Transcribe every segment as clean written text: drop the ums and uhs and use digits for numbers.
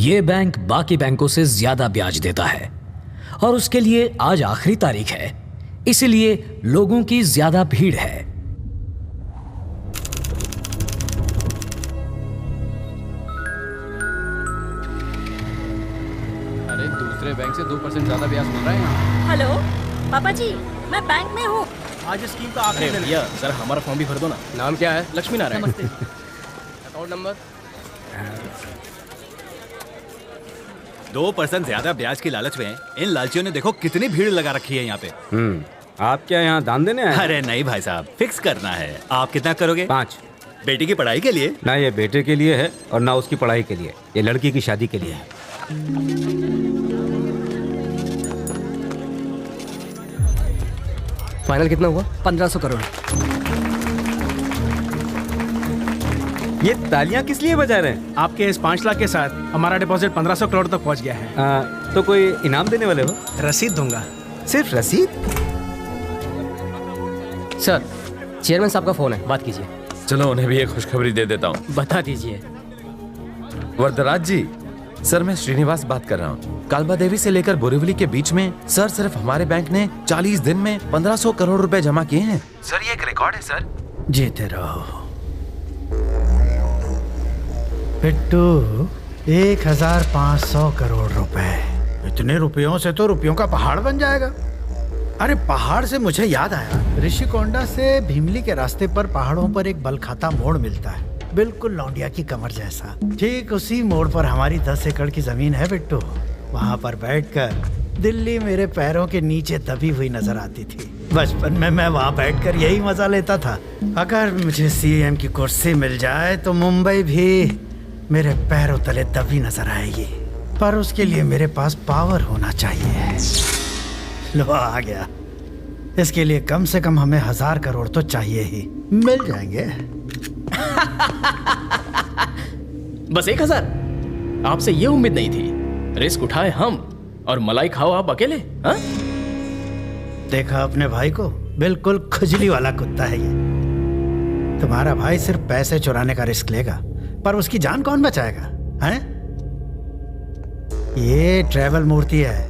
ये बैंक बाकी बैंकों से ज्यादा ब्याज देता है और उसके लिए आज आखिरी तारीख है, इसलिए लोगों की ज्यादा भीड़ है। अरे दूसरे बैंक से 2% ज्यादा ब्याज मिल रहा है यहाँ। हेलो पापा जी, मैं बैंक में हूँ। आज स्कीम तो आखिरी दिन है। भैया सर हमारा फॉर्म भी भर दो ना। नाम क्या है? लक्ष्मी नारायण। अकाउंट नंबर 2% ज्यादा ब्याज की लालच में इन लालचियों ने देखो कितनी भीड़ लगा रखी है यहाँ पे। आप क्या यहाँ दान देने आए? अरे नहीं भाई साहब, फिक्स करना है। आप कितना करोगे? 5। बेटी की पढ़ाई के लिए? ना ये बेटे के लिए है और ना उसकी पढ़ाई के लिए, ये लड़की की शादी के लिए है। फाइनल कितना हुआ? 1500 करोड़। ये तालियां किस लिए बजा रहे हैं? आपके इस 5 लाख के साथ हमारा डिपॉजिट 1500 करोड़ तक पहुंच गया है। तो कोई इनाम देने वाले हो? रसीद दूंगा। सिर्फ रसीद? सर चेयरमैन साहब का फोन है, बात कीजिए। चलो उन्हें भी एक खुशखबरी दे देता हूँ। बता दीजिए। वरदराज जी, सर मैं श्रीनिवास बात कर रहा हूँ। कालबा देवी से लेकर बोरीवली के बीच में सर सिर्फ हमारे बैंक ने 40 दिन में 1500 करोड़ रुपए जमा किए हैं। सर ये एक रिकॉर्ड है सर। जीते रहो पिट्टू। 1500 करोड़ रुपए, इतने रुपयों से तो रुपयों का पहाड़ बन जाएगा। अरे पहाड़ से मुझे याद आया, ऋषिकोंडा से भीमली के रास्ते पर पहाड़ों पर एक बल खाता मोड़ मिलता है, बिल्कुल लौंडिया की कमर जैसा। ठीक उसी मोड़ पर हमारी 10 एकड़ की जमीन है बिट्टू। वहाँ पर बैठकर दिल्ली मेरे पैरों के नीचे दबी हुई नजर आती थी। बचपन में मैं वहाँ बैठकर यही मजा लेता था। अगर मुझे सीएम की कुर्सी मिल जाए तो मुंबई भी मेरे पैरों तले दबी नजर आएगी, पर उसके लिए मेरे पास पावर होना चाहिए। लो आ गया। इसके लिए कम से कम हमें 1000 करोड़ तो चाहिए ही। मिल जाएंगे। बस 1000? आपसे ये उम्मीद नहीं थी। रिस्क उठाए हम और मलाई खाओ आप अकेले। हाँ? देखा अपने भाई को, बिल्कुल खुजली वाला कुत्ता है ये। तुम्हारा भाई सिर्फ पैसे चुराने का रिस्क लेगा, पर उसकी जान कौन बचाएगा? हैं? ये ट्रैवल मूर्ति है,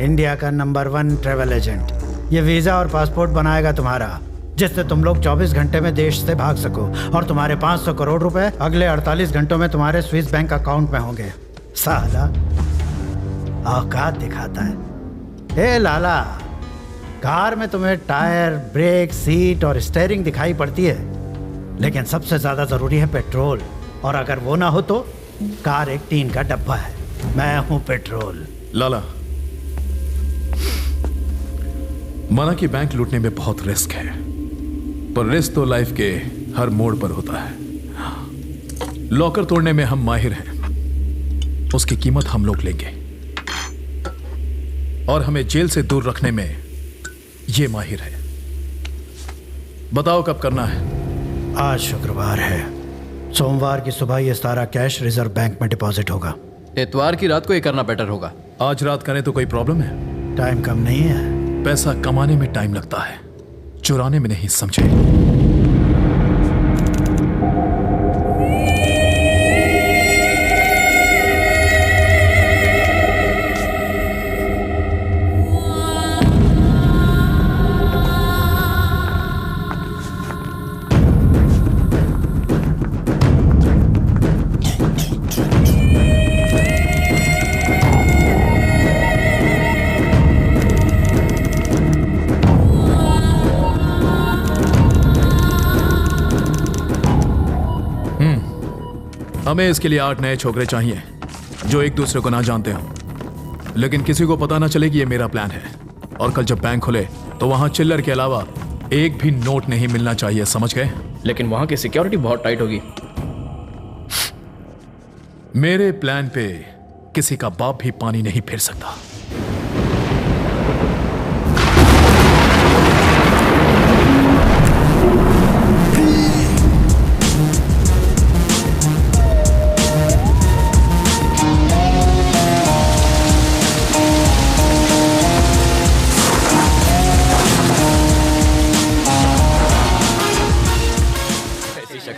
इंडिया का नंबर 1 ट्रैवल एजेंट। ये वीजा और पासपोर्ट बनाएगा तुम्हारा, जिससे तुम लोग 24 घंटे में देश से भाग सको, और तुम्हारे 500 करोड़ रुपए अगले 48 घंटों में तुम्हारे स्विस बैंक अकाउंट में होंगे। साला औकात दिखाता है। ए लाला, कार में तुम्हें टायर, ब्रेक, सीट और स्टीयरिंग दिखाई पड़ती है, लेकिन सबसे ज्यादा जरूरी है पेट्रोल, और अगर वो ना हो तो कार एक टीन का डब्बा है। मैं हूं पेट्रोल। लाला, माना कि बैंक लूटने में बहुत रिस्क है, पर रिस्क तो लाइफ के हर मोड़ पर होता है। लॉकर तोड़ने में हम माहिर हैं, उसकी कीमत हम लोग लेंगे, और हमें जेल से दूर रखने में ये माहिर है। बताओ कब करना है? आज शुक्रवार है, सोमवार की सुबह ये सारा कैश रिजर्व बैंक में डिपॉजिट होगा। इतवार की रात को ये करना बेटर होगा। आज रात करें तो कोई प्रॉब्लम है? टाइम कम नहीं है। पैसा कमाने में टाइम लगता है, चुराने में नहीं, समझे? हमें इसके लिए 8 नए छोकरे चाहिए जो एक दूसरे को ना जानते हों, लेकिन किसी को पता ना चले कि ये मेरा प्लान है। और कल जब बैंक खुले तो वहां चिल्लर के अलावा एक भी नोट नहीं मिलना चाहिए, समझ गए? लेकिन वहां की सिक्योरिटी बहुत टाइट होगी। मेरे प्लान पे किसी का बाप भी पानी नहीं फेर सकता।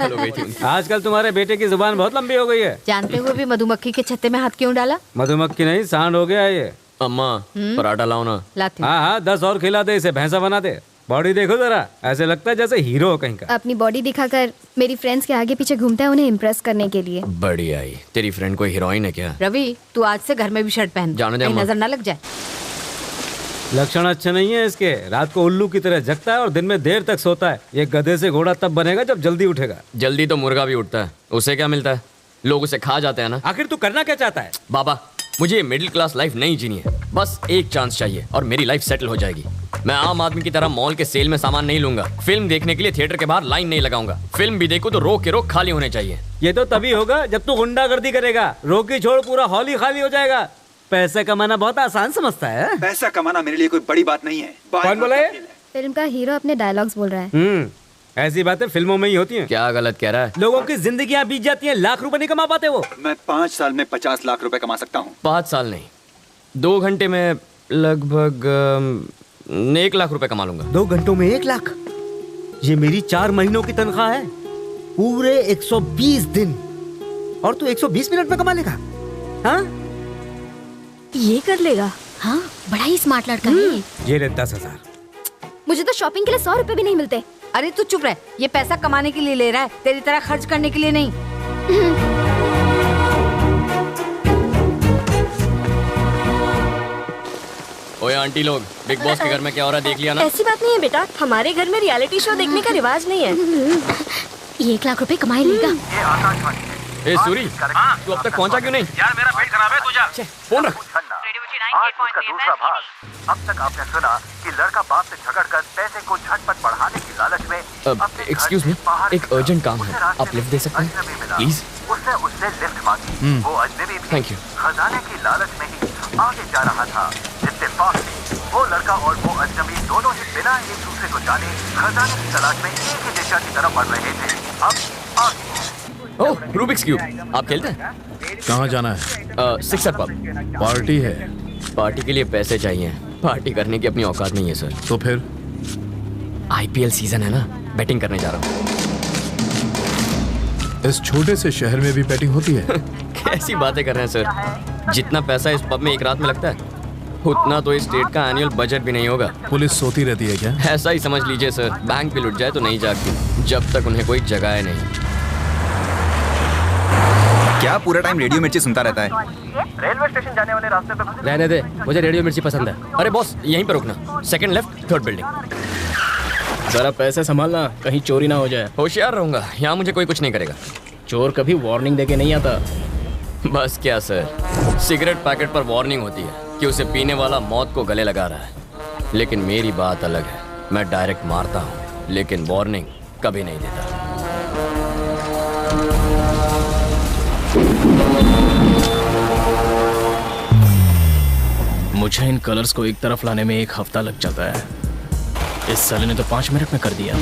पागल हो गई थी उनकी। आजकल तुम्हारे बेटे की जुबान बहुत लंबी हो गई है। जानते हुए भी मधुमक्खी के छत्ते में हाथ क्यों डाला? मधुमक्खी नहीं, सांड हो गया ये। अम्मा पराठा लाओ ना। लाती हूँ। हाँ हाँ, 10 और खिला दे, इसे भैंसा बना दे। बॉडी देखो जरा, ऐसे लगता है जैसे हीरो हो कहीं का। अपनी बॉडी दिखाकर मेरी फ्रेंड्स के आगे पीछे घूमता है उन्हें इम्प्रेस करने के लिए। बढ़िया आई। तेरी फ्रेंड कोई हीरोइन है क्या? रवि, तू आज से घर में भी शर्ट पहन, जाने दे कहीं अम्मा। नजर ना लग जाए। लक्षण अच्छे नहीं है इसके। रात को उल्लू की तरह जगता है और दिन में देर तक सोता है। ये गधे से घोड़ा तब बनेगा जब जल्दी उठेगा। जल्दी तो मुर्गा भी उठता है, उसे क्या मिलता है? लोग उसे खा जाते हैं ना। आखिर तू करना क्या चाहता है? बाबा, मुझे मिडिल क्लास लाइफ नहीं जीनी है। बस एक चांस चाहिए और मेरी लाइफ सेटल हो जाएगी। मैं आम आदमी की तरह मॉल के सेल में सामान नहीं लूंगा। फिल्म देखने के लिए थिएटर के बाहर लाइन नहीं लगाऊंगा। फिल्म भी देखूं तो रोक के रोक खाली होने चाहिए। ये तो तभी होगा जब तू गुंडागर्दी करेगा। रोकी छोड़, पूरा हॉल ही खाली हो जाएगा। पैसा कमाना बहुत आसान समझता है। पैसा कमाना मेरे लिए कोई बड़ी बात नहीं है। कौन बोला है? फिल्म का हीरो अपने डायलॉग्स बोल रहा है। ऐसी बातें फिल्मों में ही होती हैं। क्या गलत कह रहा है? लोगों की जिंदगियां बीत जाती हैं, लाख रुपए नहीं कमा पाते वो। मैं 5 साल में 50 लाख रुपए कमा सकता हूँ। 5 साल नहीं, 2 घंटे में लगभग 1 लाख रुपए कमा लूंगा। 2 घंटों में 1 लाख? ये मेरी 4 महीनों की तनख्वाह है, पूरे 120 दिन। और तू 120 मिनट में कमा लेगा? हाँ, ये कर लेगा। हाँ, बड़ा ही स्मार्ट लड़का है। ये ले 10,000। मुझे तो शॉपिंग के लिए 100 रुपए भी नहीं मिलते। अरे तू चुप रह, ये पैसा कमाने के लिए ले रहा है, तेरी तरह खर्च करने के लिए नहीं। ओए आंटी लोग, बिग बॉस के घर में क्या हो रहा है देख लिया ना? ऐसी बात नहीं है बेटा, हमारे घर में रियलिटी शो देखने का रिवाज नहीं है। 1 लाख रुपए कमाई लेगा। ए सूरी, तू अब तक पहुंचा क्यों नहीं? यार मेरा पेट खराब है, तू जा। फोन रख। आज उसका दूसरा भाग। अब तक आपने सुना कि लड़का बाप से झगड़कर पैसे को झटपट बढ़ाने की लालच में एक्सक्यूज मी, एक अर्जेंट काम है, आप लिफ्ट दे सकते हैं प्लीज? उसने उससे लिफ्ट मांगी। वो अजनबी भी थैंक यू। खजाने की लालच में ही आगे जा रहा था। इत्तेफाक से वो लड़का और वो अजनबी दोनों ही बिना एक दूसरे को जाने खजाने की तलाश में एक ही दिशा की तरफ बढ़ रहे थे। अब आगे। ओह, रूबिक्स क्यूब, आप खेलते हैं? कहाँ जाना है? Sixer pub. पार्टी है। पार्टी के लिए पैसे चाहिए, पार्टी करने की अपनी औकात नहीं है सर। तो फिर? IPL सीजन है ना, बैटिंग करने जा रहा हूँ। इस छोटे से शहर में भी बैटिंग होती है? कैसी बातें कर रहे हैं सर? जितना पैसा इस पब में एक रात में लगता है, उतना तो इस स्टेट का एनुअल बजट भी नहीं होगा। पुलिस सोती रहती है क्या? ऐसा ही समझ लीजिए सर। बैंक भी लुट जाए तो नहीं जागती, जब तक उन्हें कोई जगाए नहीं। क्या पूरा टाइम रेडियो मिर्ची सुनता रहता है? रेलवे स्टेशन जाने वाले रास्ते पे रहने दे, मुझे रेडियो मिर्ची पसंद है। अरे बॉस, यहीं पर रुकना, सेकंड लेफ्ट, थर्ड बिल्डिंग। जरा पैसे संभालना, कहीं चोरी ना हो जाए। होशियार रहूंगा, यहाँ मुझे कोई कुछ नहीं करेगा। चोर कभी वार्निंग देके नहीं आता। बस क्या सर, सिगरेट पैकेट पर वार्निंग होती है कि उसे पीने वाला मौत को गले लगा रहा है, लेकिन मेरी बात अलग है। मैं डायरेक्ट मारता हूँ, लेकिन वार्निंग कभी नहीं देता। मुझे इन कलर्स को एक तरफ लाने में 1 हफ्ता लग जाता है। इस साले ने तो 5 मिनट में कर दिया।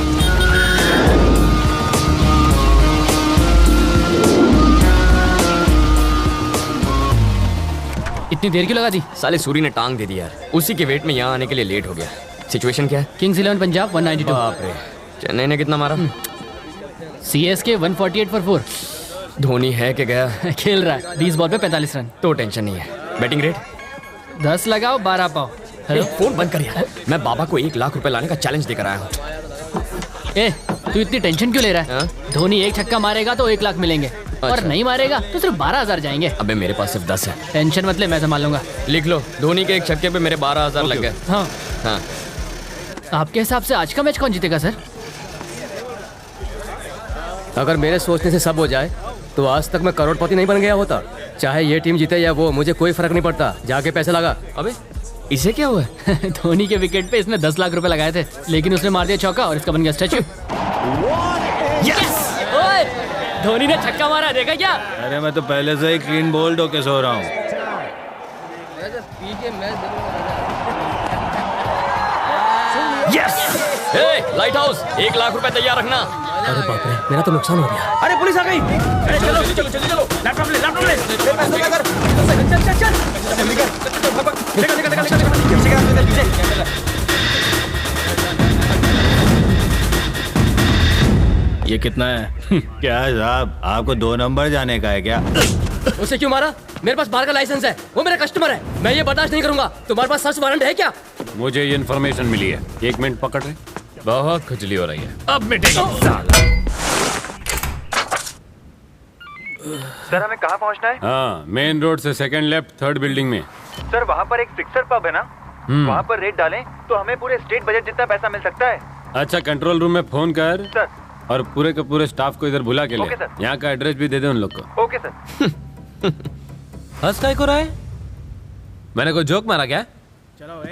इतनी देर क्यों लगा दी? साले सूरी ने टांग दे दिया, उसी के वेट में यहाँ आने के लिए लेट हो गया। सिचुएशन क्या है? किंग्स 11 पंजाब 192। बाप रे, चेन्नई ने कितना मारा? CSK 148 for 4। धोनी है कि गया? खेल रहा है, 20 बॉल पे 45 रन। तो टेंशन नहीं है। बैटिंग रेट 10 लगाओ 12 पाओ। हेलो, फोन बंद कर यार। मैं बाबा को 1 लाख रुपए लाने का चैलेंज देकर आया हूँ। ए, तू इतनी टेंशन क्यों ले रहा है? धोनी 1 छक्का मारेगा तो 1 लाख मिलेंगे, और नहीं मारेगा तो सिर्फ 12,000 जाएंगे। अबे मेरे पास सिर्फ 10 है। टेंशन मत ले, मैं संभाल लूंगा। लिख लो, धोनी के 1 छक्के पे मेरे 12,000 लग गए। हाँ हाँ। आपके हिसाब से आज का मैच कौन जीतेगा सर? अगर मेरे सोचने से सब हो जाए तो आज तक मैं करोड़पति नहीं बन गया होता। चाहे ये टीम जीते या वो, मुझे कोई फर्क नहीं पड़ता। जाके पैसे लगा। अबे इसे क्या हुआ? धोनी के विकेट पे इसने 10 लाख रुपए लगाए थे, लेकिन उसने मार दिया चौका और इसका बन गया स्टैचू। ओए, धोनी ने छक्का मारा, देखा क्या? अरे मैं तो पहले से ही क्लीन बोल्ड होके सो रहा हूँ। लाइट हाउस, 1 लाख रुपए तैयार रखना। अरे बाप रे, मेरा तो नुकसान हो गया। अरे पुलिस आ गई। अरे चलो चलो चलो चलो, लैपटॉप ले, लैपटॉप ले। चल चल चल, जल्दी कर। निकल निकल निकल निकल। ये कितना है? क्या साहब, आपको 2 नंबर जाने का है क्या? उसे क्यों मारा? मेरे पास बाहर का लाइसेंस है, वो मेरा कस्टमर है, मैं ये बर्दाश्त नहीं करूंगा। तुम्हारे पास सर्च वारंट है क्या? मुझे ये इन्फॉर्मेशन मिली है। 1 मिनट पकड़ रहे, बहुत खुजली हो रही है। अब मिटेगा साला। सर हमें कहाँ पहुँचना है? हाँ, मेन रोड से सेकंड लेफ्ट 3rd बिल्डिंग में। सर वहाँ पर एक फिक्सर पब है ना, वहाँ पर रेट डालें तो हमें पूरे स्टेट बजट जितना पैसा मिल सकता है। अच्छा, कंट्रोल रूम में फोन कर सर, और पूरे के पूरे स्टाफ को इधर बुला के ले। Okay sir. यहाँ का एड्रेस भी दे दे उन लोग को। Okay sir. हंस काय को रहा है? मैंने कोई जोक मारा क्या? चलो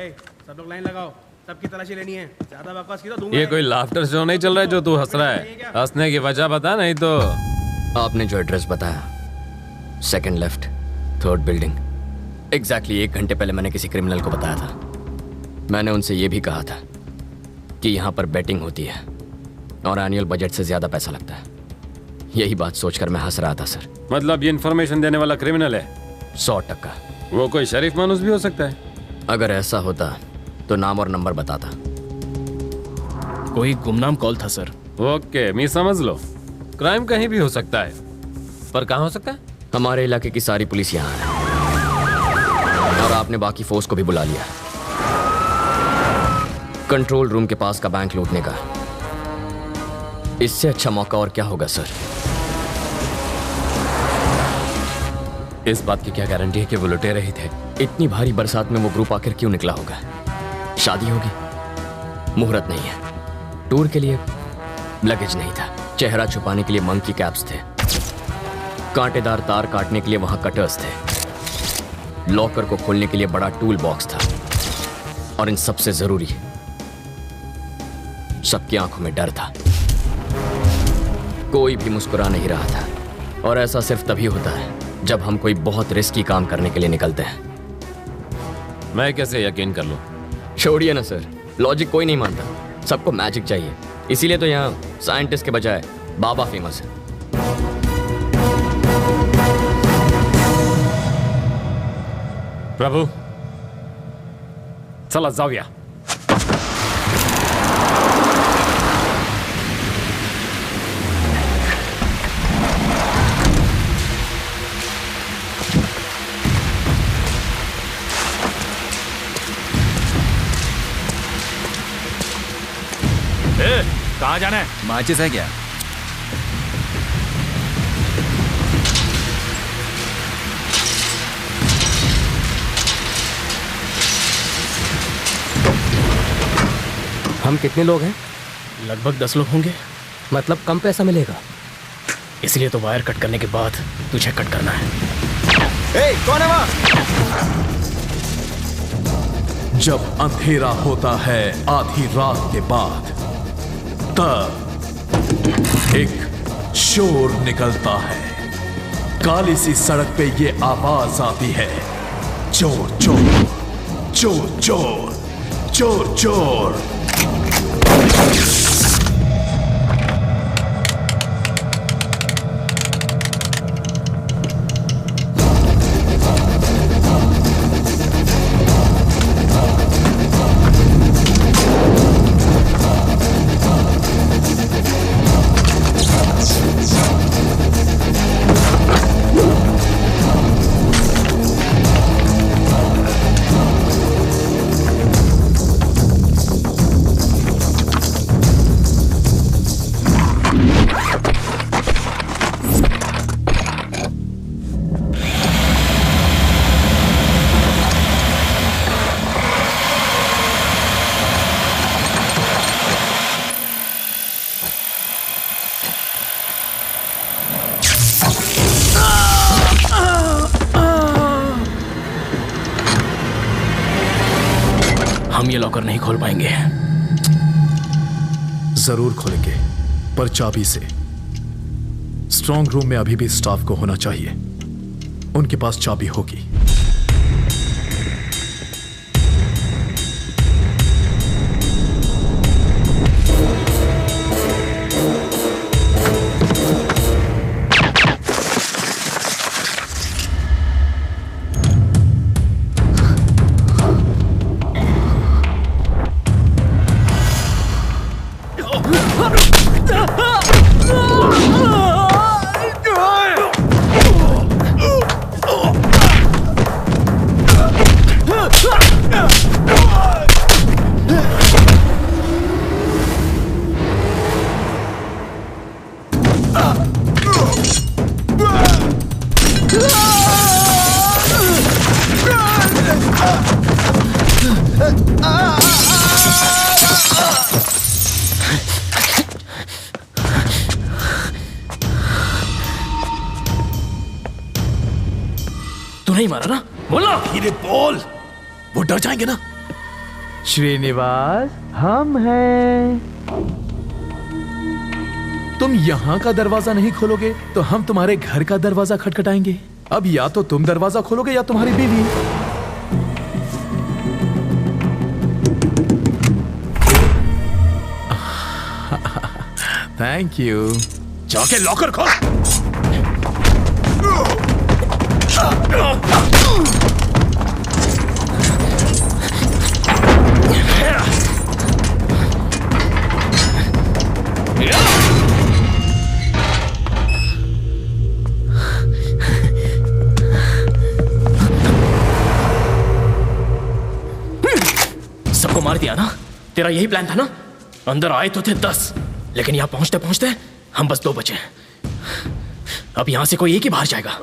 सब लोग लाइन लगाओ, सबकी तलाशी लेनी है। ज्यादा बकवास की तो दूंगा। ये कोई लाफ्टर शो नहीं चल रहा है जो तू हंस रहा है। हंसने की वजह बता, नहीं तो। आपने जो एड्रेस बताया, second left 3rd building, exactly 1 घंटे पहले मैंने किसी क्रिमिनल को बताया था। मैंने उनसे ये भी कहा था कि यहाँ पर बेटिंग होती है और एनुअल बजट से ज्यादा पैसा लगता है। यही बात सोचकर मैं हंस रहा था सर। मतलब ये इन्फॉर्मेशन देने वाला क्रिमिनल है? 100%। वो कोई शरीफ मानुस भी हो सकता है। अगर ऐसा होता तो नाम और नंबर बताता। कोई गुमनाम कॉल था सर। ओके, मैं समझ लो। क्राइम कहीं भी हो सकता है, पर कहाँ हो सकता है? हमारे इलाके की सारी पुलिस यहाँ है और आपने बाकी फोर्स को भी बुला लिया। कंट्रोल रूम के पास का बैंक लूटने का इससे अच्छा मौका और क्या होगा सर? इस बात की क्या गारंटी है कि वो लुटेरे ही थे? इतनी भारी बरसात में वो ग्रुप आखिर क्यों निकला होगा? शादी होगी, मुहूर्त नहीं है, टूर के लिए लगेज नहीं था, चेहरा छुपाने के लिए मंकी कैप्स थे, कांटेदार तार काटने के लिए वहां कटर्स थे, लॉकर को खोलने के लिए बड़ा टूल बॉक्स था, और इन सबसे जरूरी सबकी आंखों में डर था। कोई भी मुस्कुरा नहीं रहा था, और ऐसा सिर्फ तभी होता है जब हम कोई बहुत रिस्की काम करने के लिए निकलते हैं। मैं कैसे यकीन कर लूं? छोड़िए ना सर, लॉजिक कोई नहीं मानता, सबको मैजिक चाहिए। इसीलिए तो यहाँ साइंटिस्ट के बजाय बाबा फेमस है। प्रभु, चला जाऊया। कहाँ जाना है? माचिस है क्या? हम कितने लोग हैं? लगभग 10 लोग होंगे। मतलब कम पैसा मिलेगा? इसलिए तो वायर कट करने के बाद तुझे कट करना है। कौन है वहाँ? जब अंधेरा होता है आधी रात के बाद, तब एक शोर निकलता है। काली सी सड़क पे ये आवाज आती है, चोर चोर चोर चोर चोर चोर। हम ये लॉकर नहीं खोल पाएंगे। जरूर खोलेंगे, पर चाबी से। स्ट्रांग रूम में अभी भी स्टाफ को होना चाहिए, उनके पास चाबी होगी। तू नहीं मारा ना? बोलो। धीरे बोल, वो डर जाएंगे ना। श्रीनिवास, हम हैं। तुम यहाँ का दरवाजा नहीं खोलोगे तो हम तुम्हारे घर का दरवाजा खटखटाएंगे। अब या तो तुम दरवाजा खोलोगे या तुम्हारी बीवी। Thank you. जाके लॉकर खोल। सबको मार दिया ना? तेरा यही प्लान था ना? अंदर आए तो थे 10, लेकिन यहां पहुंचते पहुंचते हम बस 2 बचे। अब यहां से कोई एक ही बाहर जाएगा।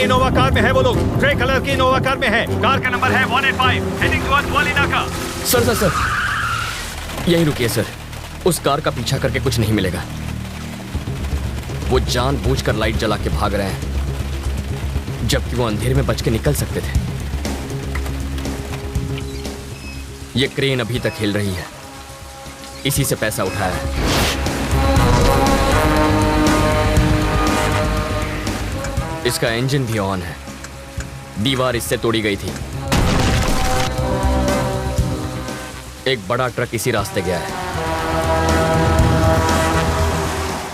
इनोवा कार में है वो लोग। ग्रे कलर की इनोवा कार में है। कार का नंबर है 185, हेडिंग टुवर्ड्स वालिना का। सर यहीं रुकिए सर। उस कार का पीछा करके कुछ नहीं मिलेगा। वो जानबूझकर लाइट जला के भाग रहे हैं, जबकि वो अंधेरे में बच के निकल सकते थे। ये क्रेन अभी तक हिल रही है, इसी से पैसा उठाया है। इसका इंजन भी ऑन है। दीवार इससे तोड़ी गई थी। एक बड़ा ट्रक इसी रास्ते गया है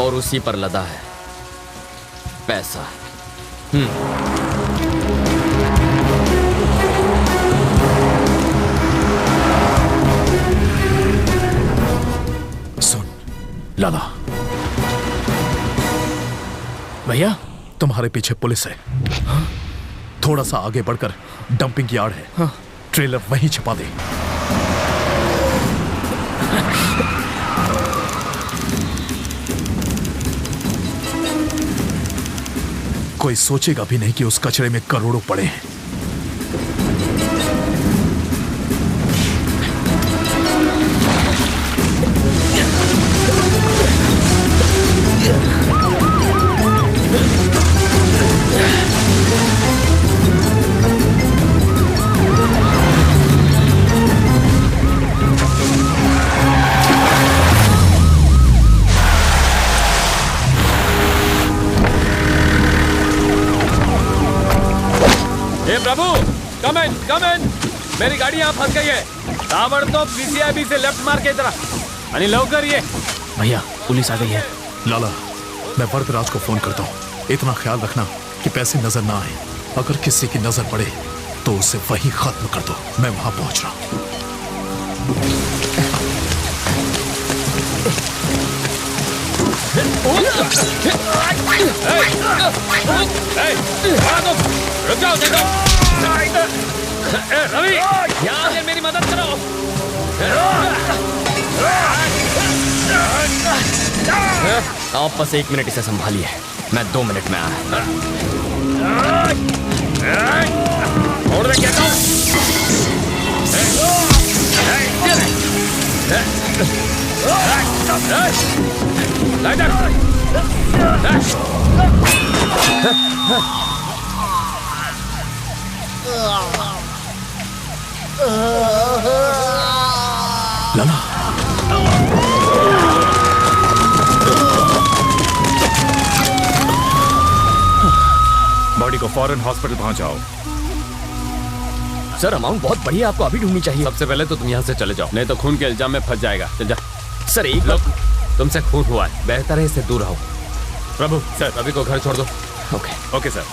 और उसी पर लदा है पैसा। सुन लाला, भैया तुम्हारे पीछे पुलिस है। हाँ? थोड़ा सा आगे बढ़कर डंपिंग यार्ड है। हाँ? ट्रेलर वहीं छिपा दे। कोई सोचेगा भी नहीं कि उस कचरे में करोड़ों पड़े हैं। प्रभु, कम इन। मेरी गाड़ी यहाँ फंस गई है। ताबड़तोब पीसीआईबी से लेफ्ट मार के इधर आणि लवकर ये। भैया पुलिस आ गई है। लाला, मैं वरदराज को फोन करता हूँ। इतना ख्याल रखना कि पैसे नजर ना आए। अगर किसी की नजर पड़े तो उसे वहीं खत्म कर दो। मैं वहां पहुंच रहा हूँ। रुक जाओ, देखो। रवि, यहाँ से मेरी मदद करो। आप बस 1 मिनट इसे संभालिए, मैं 2 मिनट में आया। छोड़ दे, कहता हूँ। लाला, बॉडी को फौरन हॉस्पिटल पहुंचाओ। सर अमाउंट बहुत बड़ी है, आपको अभी ढूंढनी चाहिए। सबसे पहले तो तुम यहाँ से चले जाओ, नहीं तो खून के इल्जाम में फंस जाएगा। चल जा। सर एक लोग, तुमसे खून हुआ है, बेहतर है इससे दूर रहो। प्रभु सर, रवि को घर छोड़ दो। Okay sir.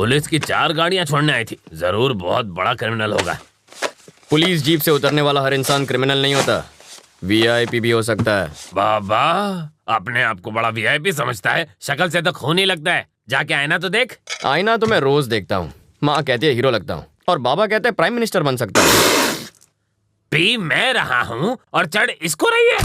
पुलिस की 4 गाड़ियां छोड़ने आई थी। जरूर बहुत बड़ा क्रिमिनल होगा। पुलिस जीप से उतरने वाला हर इंसान क्रिमिनल नहीं होता, वीआईपी भी हो सकता है। बाबा अपने आप को बड़ा वीआईपी समझता है, शक्ल से तो खून ही लगता है। जाके आईना तो देख। आईना तो मैं रोज देखता हूँ। माँ कहती है हीरो लगता हूँ और बाबा कहते हैं प्राइम मिनिस्टर बन सकता हूँ। पी मैं रहा हूँ और चढ़ इसको रही है।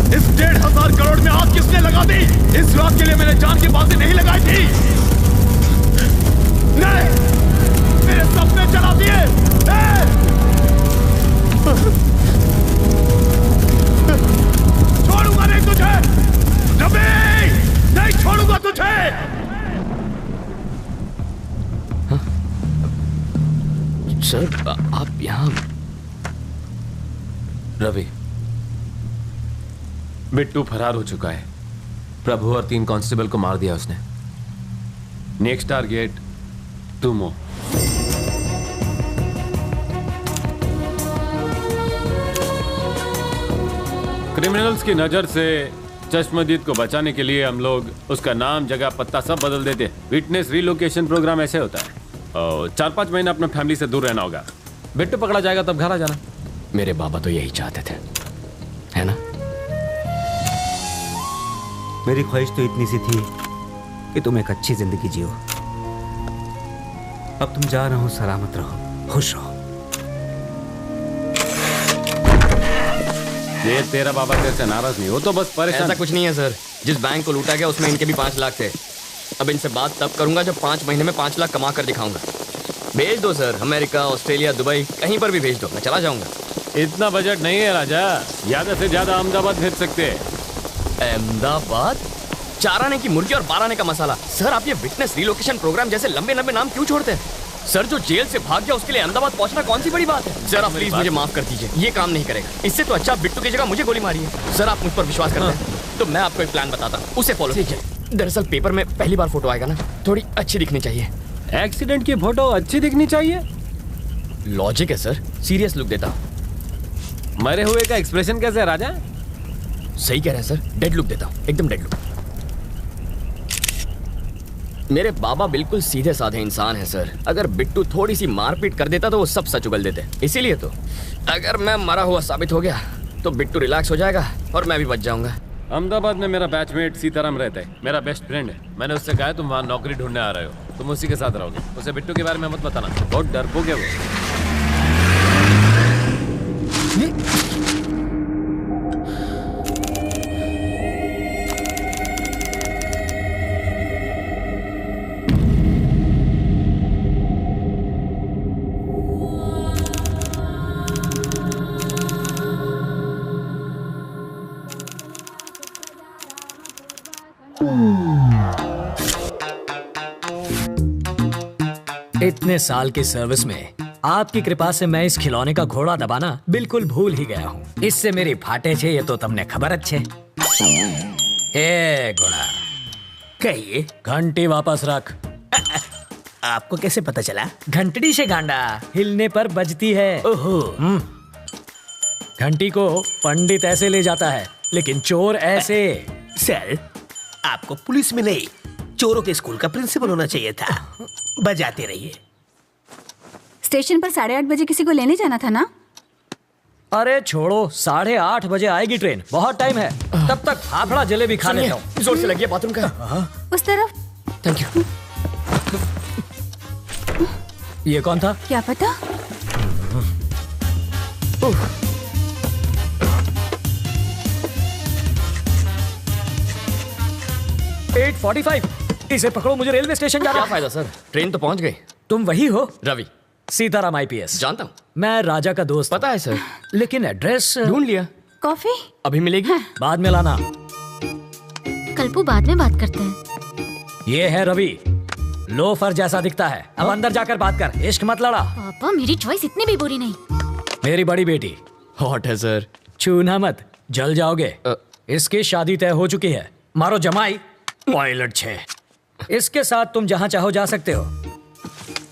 इस 1,500 करोड़ में आग किसने लगा दी? इस बात के लिए मैंने जान की बाजी नहीं लगाई थी। नहीं, मेरे सपने जला दिए। छोड़ूंगा नहीं तुझे रवि, नहीं छोड़ूंगा तुझे। सर आप यहाँ? रवि, बिट्टू फरार हो चुका है। प्रभु और 3 कांस्टेबल को मार दिया उसने। Next target तुमो। क्रिमिनल्स की नजर से चश्मदीद को बचाने के लिए हम लोग उसका नाम, जगह, पत्ता सब बदल देते हैं। विटनेस रिलोकेशन प्रोग्राम ऐसे होता है। और 4-5 महीने अपने फैमिली से दूर रहना होगा। बिट्टू पकड़ा जाएगा तब घर आ जाना। मेरे बाबा तो यही चाहते थे, है ना? मेरी ख्वाहिश तो इतनी सी थी कि तुम एक अच्छी जिंदगी जियो। अब तुम जा रहे हो, सलामत रहो, खुश रहो। ये तेरा बाबा तेरे से नाराज नहीं हो तो बस परेशान। ऐसा कुछ नहीं है सर। जिस बैंक को लूटा गया उसमें इनके भी 5 लाख थे। अब इनसे बात तब करूंगा जब 5 महीने में 5 लाख कमा कर दिखाऊंगा। भेज दो सर, अमेरिका, ऑस्ट्रेलिया, दुबई, कहीं पर भी भेज दो, मैं चला जाऊंगा। इतना बजट नहीं है राजा, ज्यादा से ज्यादा अहमदाबाद भेज सकते हैं। अहमदाबाद? 4 आने की मुर्गी और 12 आने का मसाला। सर आप ये विटनेस रिलोकेशन प्रोग्राम जैसे लंबे लंबे नाम क्यों छोड़ते हैं? सर जो जेल से भाग गया उसके लिए अहमदाबाद पहुंचना कौन सी बड़ी बात है? सर आप प्लीज मुझे माफ कर दीजिए, ये काम नहीं करेगा। इससे तो अच्छा बिट्टू की जगह मुझे गोली मारी है। सर आप मुझ पर विश्वास करते हैं तो मैं आपको एक प्लान बताता हूँ, उसे फॉलो कीजिए। दरअसल पेपर में पहली बार फोटो आएगा ना, थोड़ी अच्छी दिखनी चाहिए। एक्सीडेंट की फोटो अच्छी दिखनी चाहिए? लॉजिक है सर, सीरियस लुक देता हूँ। मरे हुए का एक्सप्रेशन कैसे है राजा? सही कह रहे हैं सर, डेड लुक देता हूँ, एकदम डेड लुक। मेरे बाबा बिल्कुल सीधे साधे इंसान हैं सर। अगर बिट्टू थोड़ी सी मारपीट कर देता तो वो सब सच उगल देते। इसीलिए तो अगर मैं मरा हुआ साबित हो गया तो बिट्टू रिलैक्स हो जाएगा और मैं भी बच जाऊंगा। अहमदाबाद में मेरा बैचमेट सीताराम रहता है, मेरा बेस्ट फ्रेंड है। मैंने उससे कहा तुम वहाँ नौकरी ढूंढने आ रहे हो, तुम उसी के साथ रहोगे। उसे बिट्टू के बारे में मत बताना, बहुत डरपोक है वो। इतने साल की सर्विस में आपकी कृपा से मैं इस खिलौने का घोड़ा दबाना बिल्कुल भूल ही गया हूँ। इससे मेरी फाटे छे ये तो तुमने खबर अच्छे। ए घोड़ा, कहिए। घंटी वापस रख। आपको कैसे पता चला? घंटड़ी से गांडा हिलने पर बजती है। ओहो। घंटी को पंडित ऐसे ले जाता है लेकिन चोर ऐसे। सर आपको पुलिस में नहीं चोरों के स्कूल का प्रिंसिपल होना चाहिए था। बजाते रहिए। स्टेशन पर 8:30 बजे किसी को लेने जाना था ना? अरे छोड़ो, 8:30 बजे आएगी ट्रेन, बहुत टाइम है। तब तक फाफड़ा जलेबी खा लेता हूँ। जोर से लगी है बाथरूम का। उस तरफ। Thank you. ये कौन था? क्या पता। 8:45। इसे पकड़ो, मुझे रेलवे स्टेशन जाना। क्या फायदा सर, ट्रेन तो पहुंच गई। तुम वही हो? रवि, सीताराम IPS। जानता हूँ। मैं राजा का दोस्त। पता है सर, लेकिन एड्रेस ढूंढ लिया। कॉफी अभी मिलेगी? बाद में लाना। कल्पू, बाद में बात करते हैं। ये है रवि, लोफर जैसा दिखता है। अब अंदर जाकर बात कर, इश्क मत लड़ा। पापा, मेरी चॉइस इतनी भी बुरी नहीं। मेरी बड़ी बेटी। हॉट है सर। छूना मत, जल जाओगे। इसकी शादी तय हो चुकी है। मारो जमाई, पायलट 6। इसके साथ तुम जहाँ चाहो जा सकते हो।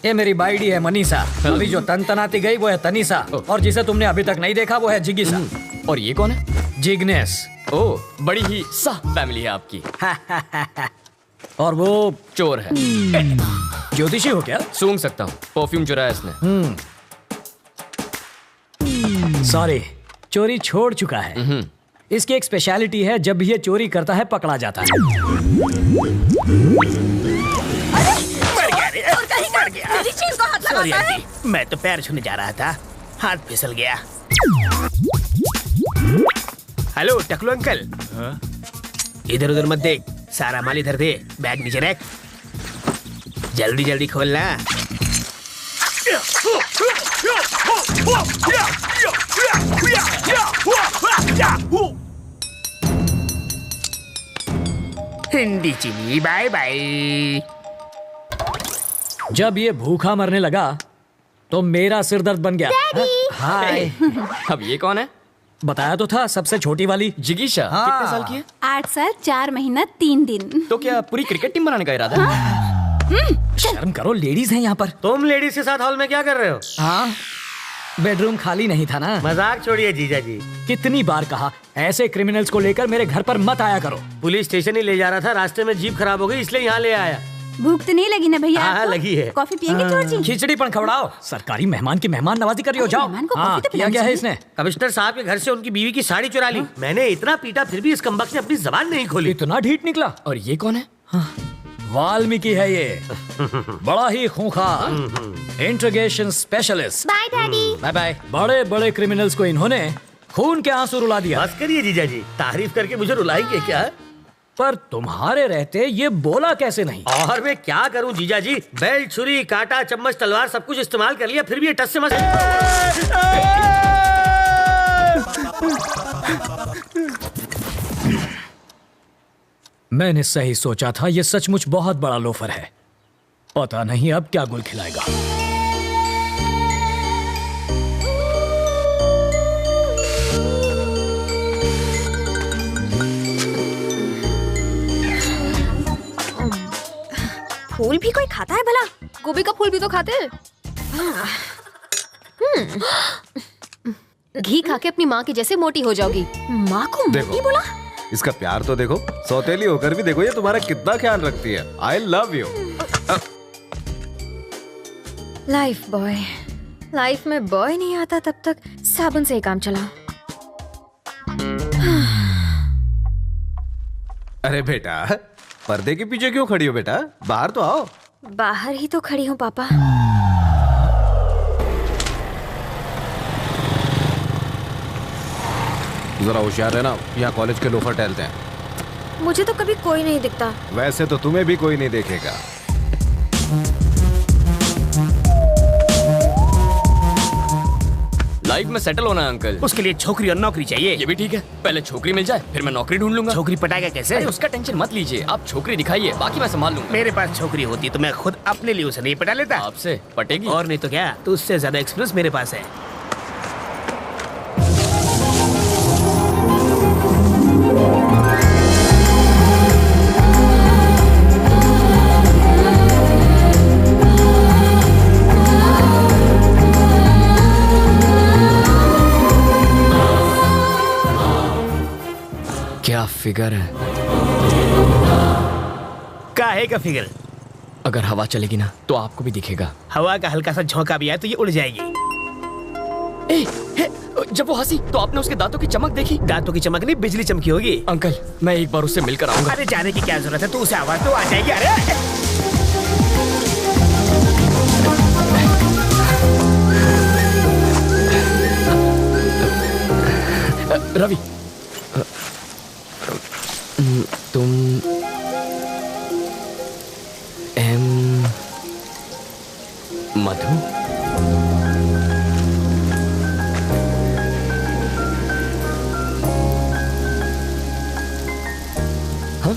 ये मेरी बाइडी है मनीषा। अभी जो तनाती गई वो है तनीषा, और जिसे तुमने अभी तक नहीं देखा वो है जिगिसा। और ये कौन है? जिग्नेस। ओह, बड़ी ही साफ फैमिली है आपकी। और वो चोर है। ज्योतिषी हो क्या? सूंघ सकता हूँ, परफ्यूम चुराया इसने। सॉरी, चोरी छोड़ चुका है। इसकी एक स्पेशलिटी है, जब भी ये चोरी करता है पकड़ा जाता है। सॉरी आंटी, मैं तो पैर छूने जा रहा था, हाथ फिसल गया। हेलो टकलू अंकल। इधर उधर मत देख, सारा माल इधर दे, बैग नीचे रख। जल्दी जल्दी खोलना। हिंदी चीनी बाय बाय। जब ये भूखा मरने लगा तो मेरा सिर दर्द बन गया। हाय। अब ये कौन है? बताया तो था, सबसे छोटी वाली जिगीशा। कितने साल की है? 8 साल 4 महीना 3 दिन। तो क्या पूरी क्रिकेट टीम बनाने का इरादा है? शर्म करो, लेडीज हैं यहाँ पर। तुम लेडीज के साथ हॉल में क्या कर रहे हो? हाँ, बेडरूम खाली नहीं था ना। मजाक छोड़िए जीजा जी। कितनी बार कहा, ऐसे क्रिमिनल्स को लेकर मेरे घर पर मत आया करो। पुलिस स्टेशन ही ले जा रहा था, रास्ते में जीप खराब हो गई इसलिए यहाँ ले आया। भूख तो नहीं लगी ना भैया? हाँ, लगी है। कॉफी पियेंगे चोर जी? खिचड़ी पण खवड़ाओ। सरकारी मेहमान की मेहमान नवाजी कर रही हो, जाओ। हाँ, किया क्या है इसने? कमिश्नर साहब के घर से उनकी बीवी की साड़ी चुरा ली। मैंने इतना पीटा फिर भी इस कमबख्त ने अपनी जबान नहीं खोली। इतना ढीठ निकला। और ये कौन है? वाल्मीकि है ये, बड़ा ही खूंखार interrogation specialist. Bye daddy. Bye bye. बड़े बड़े क्रिमिनल्स को इन्होंने खून के आंसू रुला दिया। बस करिए जीजा जी, तारीफ करके मुझे रुलाएंगे क्या? पर तुम्हारे रहते ये बोला कैसे नहीं? और मैं क्या करूं जीजा जी, बेल्ट, छुरी, कांटा, चम्मच, तलवार सब कुछ इस्तेमाल कर लिया, फिर भी ये टस से मस। मैंने सही सोचा था, ये सचमुच बहुत बड़ा लोफर है। पता नहीं अब क्या गुल खिलाएगा। फूल भी कोई खाता है भला? गोभी का फूल भी तो खाते हैं। घी खा के अपनी माँ की जैसे मोटी हो जाओगी। माँ को मोटी बोला? इसका प्यार तो देखो, सौतेली होकर भी देखो ये तुम्हारा कितना ख्याल रखती है। I love you. Life boy. Life में बॉय नहीं आता तब तक साबुन से ही काम चला। अरे बेटा, पर्दे के पीछे क्यों खड़ी हो बेटा? बाहर तो आओ। बाहर ही तो खड़ी हूँ पापा। जरा होशियार रहना, यहाँ कॉलेज के लोफर टहलते हैं। मुझे तो कभी कोई नहीं दिखता। वैसे तो तुम्हें भी कोई नहीं देखेगा। लाइफ में सेटल होना है अंकल। उसके लिए छोकरी और नौकरी चाहिए। ये भी ठीक है, पहले छोकरी मिल जाए फिर मैं नौकरी ढूंढ लूंगा। छोकरी पटाएगा कैसे? अरे उसका टेंशन मत लीजिए, आप छोकरी दिखाइए, बाकी मैं संभाल लूंगा। मेरे पास छोकरी होती तो मैं खुद अपने लिए उसे नहीं पटा लेता। आपसे पटेगी? और नहीं तो क्या, तो उससे ज्यादा एक्सपीरियंस मेरे पास है। क्या फिगर है? काहे का फिगर? अगर हवा चलेगी ना तो आपको भी दिखेगा। हवा का हल्का सा झोंका भी आए तो ये उड़ जाएगी। जब वो हंसी तो आपने उसके दांतों की चमक देखी? दांतों की चमक नहीं, बिजली चमकी होगी। अंकल मैं एक बार उससे मिलकर आऊंगा। अरे जाने की क्या जरूरत है, तू उसे आवाज तो आ जाएगी। अरे रवि, मधु, हाँ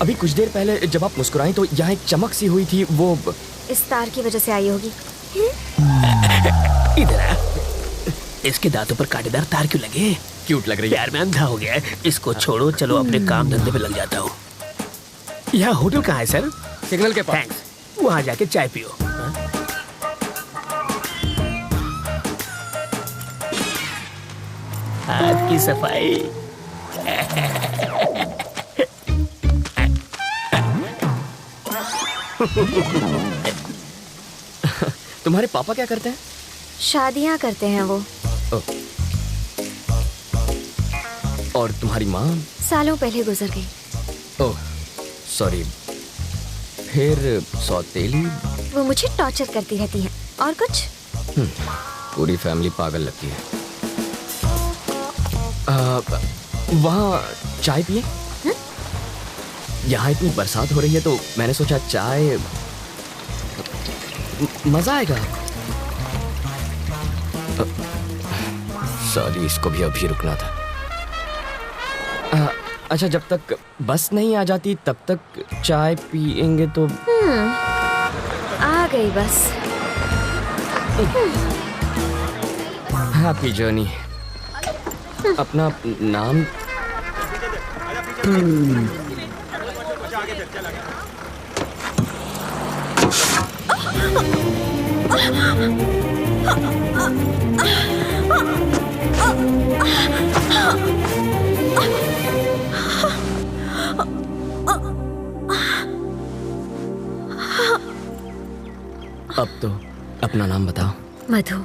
अभी कुछ देर पहले जब आप मुस्कुराई तो यहाँ एक चमक सी हुई थी, वो इस तार की वजह से आई होगी। इधर आ। इसके दांतों पर कांटेदार तार क्यों लगे? क्यूट लग रही है। प्यार में अंधा हो गया है। इसको छोड़ो, चलो अपने काम धंधे पे लग जाता हूँ। यहाँ होटल कहाँ है सर? सिग्नल के पास। थैंक्स। वहाँ जाके चाय पियो। हाथ की सफाई। तुम्हारे पापा क्या करते हैं? शादियाँ करते हैं वो। और तुम्हारी माँ? सालों पहले गुजर गई। Oh sorry. फिर सौतेली? वो मुझे टॉर्चर करती रहती है। और कुछ? पूरी फैमिली पागल लगती है। वहाँ चाय पिए? यहाँ इतनी बरसात हो रही है तो मैंने सोचा चाय मजा आएगा। सॉरी, इसको भी अभी रुकना था। अच्छा, जब तक बस नहीं आ जाती तब तक चाय पिएंगे तो? आ गई बस। Happy journey. अपना नाम? अब तो अपना नाम बताओ। मधु।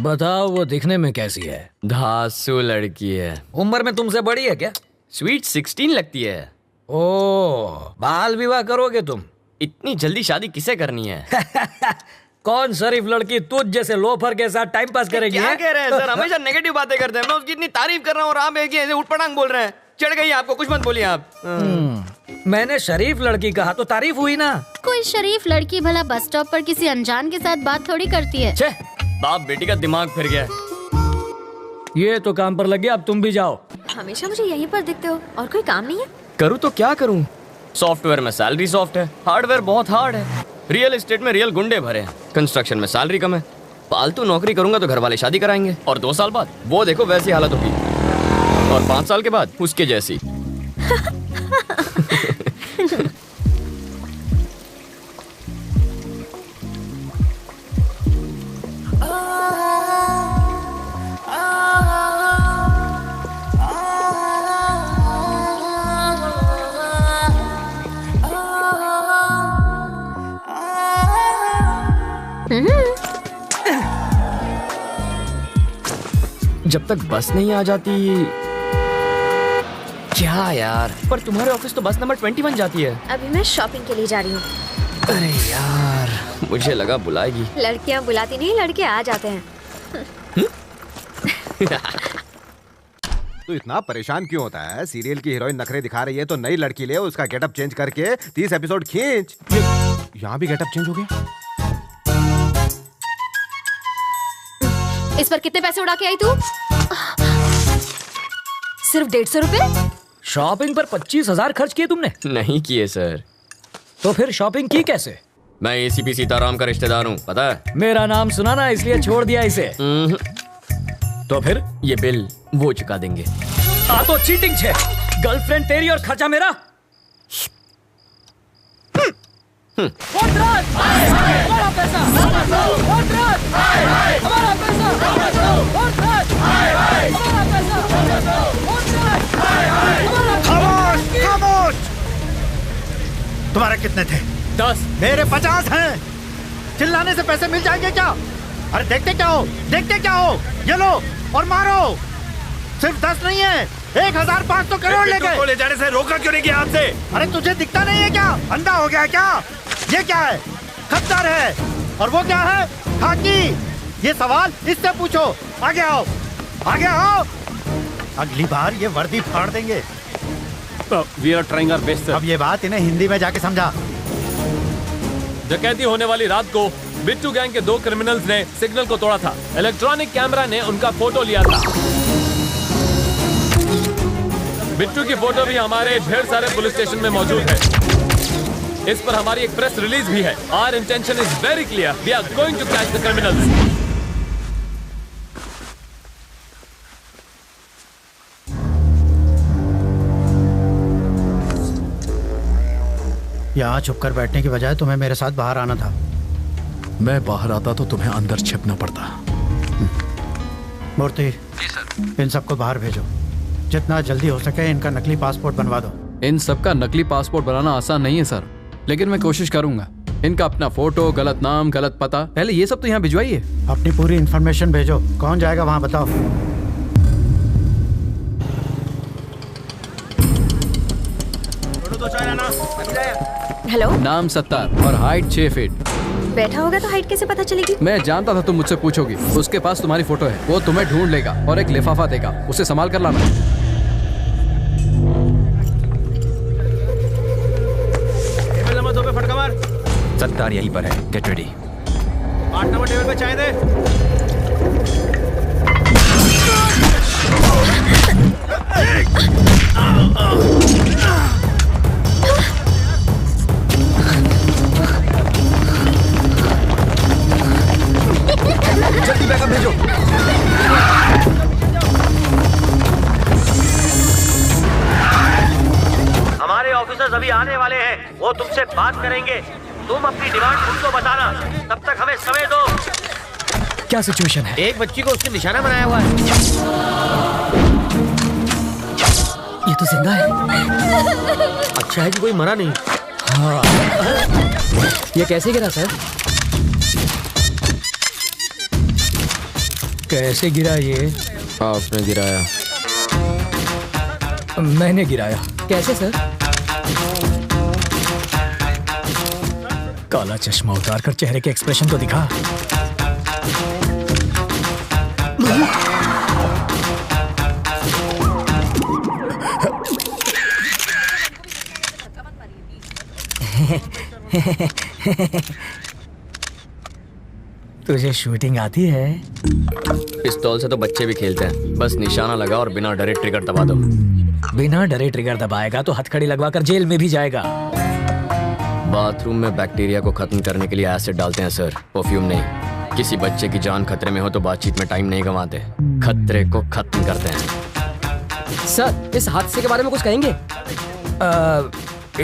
बताओ, वो दिखने में कैसी है? धांसू लड़की है। उम्र में तुमसे बड़ी है क्या? स्वीट 16 लगती है। ओह, बाल विवाह करोगे तुम? इतनी जल्दी शादी किसे करनी है? कौन शरीफ लड़की तुझ जैसे लोफर के साथ टाइम पास करेगी? क्या कह रहे हैं सर? हमेशा नेगेटिव बातें करते हैं। मैं उसकी इतनी तारीफ कर रहा हूँ और आप एक ही ऐसे उठपटांग बोल रहे हैं। चढ़ गई आपको, कुछ मत बोलिए आप। मैंने शरीफ लड़की कहा तो तारीफ हुई ना। कोई शरीफ लड़की भला बस स्टॉप पर किसी अनजान के साथ बात थोड़ी करती है। छे, बाप बेटी का दिमाग फिर गया। ये तो काम पर लग गया, अब तुम भी जाओ। हमेशा मुझे यहीं पर दिखते हो, और कोई काम नहीं है? करूँ तो क्या करूँ? सॉफ्टवेयर में सैलरी सॉफ्ट है, हार्डवेयर बहुत हार्ड है, रियल एस्टेट में रियल गुंडे भरे हैं, कंस्ट्रक्शन में सैलरी कम है। फालतू नौकरी करूंगा तो घर वाले शादी कराएंगे और 2 साल बाद वो देखो वैसी हालत होगी, और 5 साल के बाद उसके जैसी। जब तक बस नहीं आ जाती। क्या यार, पर तुम्हारे ऑफिस तो बस नंबर 21 जाती है। अभी मैं शॉपिंग के लिए जा रही हूँ। अरे यार, मुझे लगा बुलाएगी। लड़कियाँ बुलाती नहीं, लड़के आ जाते हैं। तो इतना परेशान क्यों होता है? सीरियल की हीरोइन नखरे दिखा रही है तो नई लड़की ले, उसका गेटअप चेंज करके 30 एपिसोड खींच। यहाँ भी गेटअप चेंज हो गया। इस पर कितने पैसे उड़ा के आई तू? सिर्फ 150 रुपए? शॉपिंग पर 25,000 खर्च किए तुमने? नहीं किए सर। तो फिर शॉपिंग की कैसे? मैं एसीपी सीताराम का रिश्तेदार हूँ, पता है? मेरा नाम सुना ना, इसलिए छोड़ दिया इसे। तो फिर ये बिल वो चुका देंगे। आ तो चीटिंग छे। गर्लफ्रेंड तेरी और खर्चा मेरा। हमारा पैसा, खामोश! तुम्हारे कितने थे? 10। मेरे 50 हैं। चिल्लाने से पैसे मिल जाएंगे क्या? अरे देखते क्या हो, देखते क्या हो? ये लो और मारो। सिर्फ 10 नहीं है, 1,500 करोड़ ले गए। ले जाने से रोका क्यों नहीं किया आपसे? अरे तुझे दिखता नहीं है क्या? अंधा हो गया क्या? ये क्या है? खद्दार है। और वो क्या है? खाकी। ये सवाल इससे पूछो। आगे आओ, आगे आओ। अगली बार ये वर्दी फाड़ देंगे। We are trying our best. अब ये बात इन्हें हिंदी में जाके समझा। डकैती होने वाली रात को बिट्टू गैंग के 2 क्रिमिनल्स ने सिग्नल को तोड़ा था। इलेक्ट्रॉनिक कैमरा ने उनका फोटो लिया था। बिट्टू की फोटो भी हमारे ढेर सारे पुलिस स्टेशन में मौजूद है। इस पर हमारी एक प्रेस रिलीज भी है। Our intention is very clear, we are going to catch the criminals. यहाँ छुपकर बैठने की बजाय तुम्हें मेरे साथ बाहर आना था। मैं बाहर आता तो तुम्हें अंदर छिपना पड़ता। मूर्ति, जी सर। इन सबको बाहर भेजो। जितना जल्दी हो सके इनका नकली पासपोर्ट बनवा दो। इन सबका नकली पासपोर्ट बनाना आसान नहीं है सर, लेकिन मैं कोशिश करूंगा। इनका अपना फोटो, गलत नाम, गलत पता, पहले ये सब तो यहाँ भिजवाइए। अपनी पूरी इन्फॉर्मेशन भेजो। कौन जाएगा वहाँ बताओ। हेलो। नाम सत्तार और हाइट 6 फीट। बैठा होगा तो हाइट कैसे पता चलेगी? मैं जानता था तुम मुझसे पूछोगी। उसके पास तुम्हारी फोटो है, वो तुम्हें ढूंढ लेगा और एक लिफाफा देगा, उसे संभाल कर लाना। फटका मार। सत्तार यहीं पर है, गेट रेडी। 8 नंबर टेबल पे चाय दे। जल्दी बैकअप भेजो। हमारे ऑफिसर्स अभी आने वाले हैं, वो तुमसे बात करेंगे। तुम अपनी डिमांड उनको बताना, तब तक हमें समय दो। क्या सिचुएशन है? एक बच्ची को उसने निशाना बनाया हुआ है। ये तो जिंदा है। अच्छा है कि कोई मरा नहीं। हाँ। ये कैसे गिरा सर? कैसे गिरा ये? आपने गिराया। मैंने गिराया। कैसे सर? काला चश्मा उतार कर चेहरे के एक्सप्रेशन तो दिखा। तुझे शूटिंग आती है? पिस्तौल से तो बच्चे भी खेलते हैं। बस निशाना लगा और बिना डरे ट्रिगर दबा दो। बिना डरे ट्रिगर दबाएगा तो हथकड़ी लगवाकर जेल में भी जाएगा। बाथरूम में बैक्टीरिया को खत्म करने के लिए एसिड डालते हैं सर, परफ्यूम नहीं। किसी बच्चे की जान खतरे में हो तो बातचीत में टाइम नहीं गंवाते, खतरे को खत्म करते हैं। सर, इस हादसे के बारे में कुछ कहेंगे?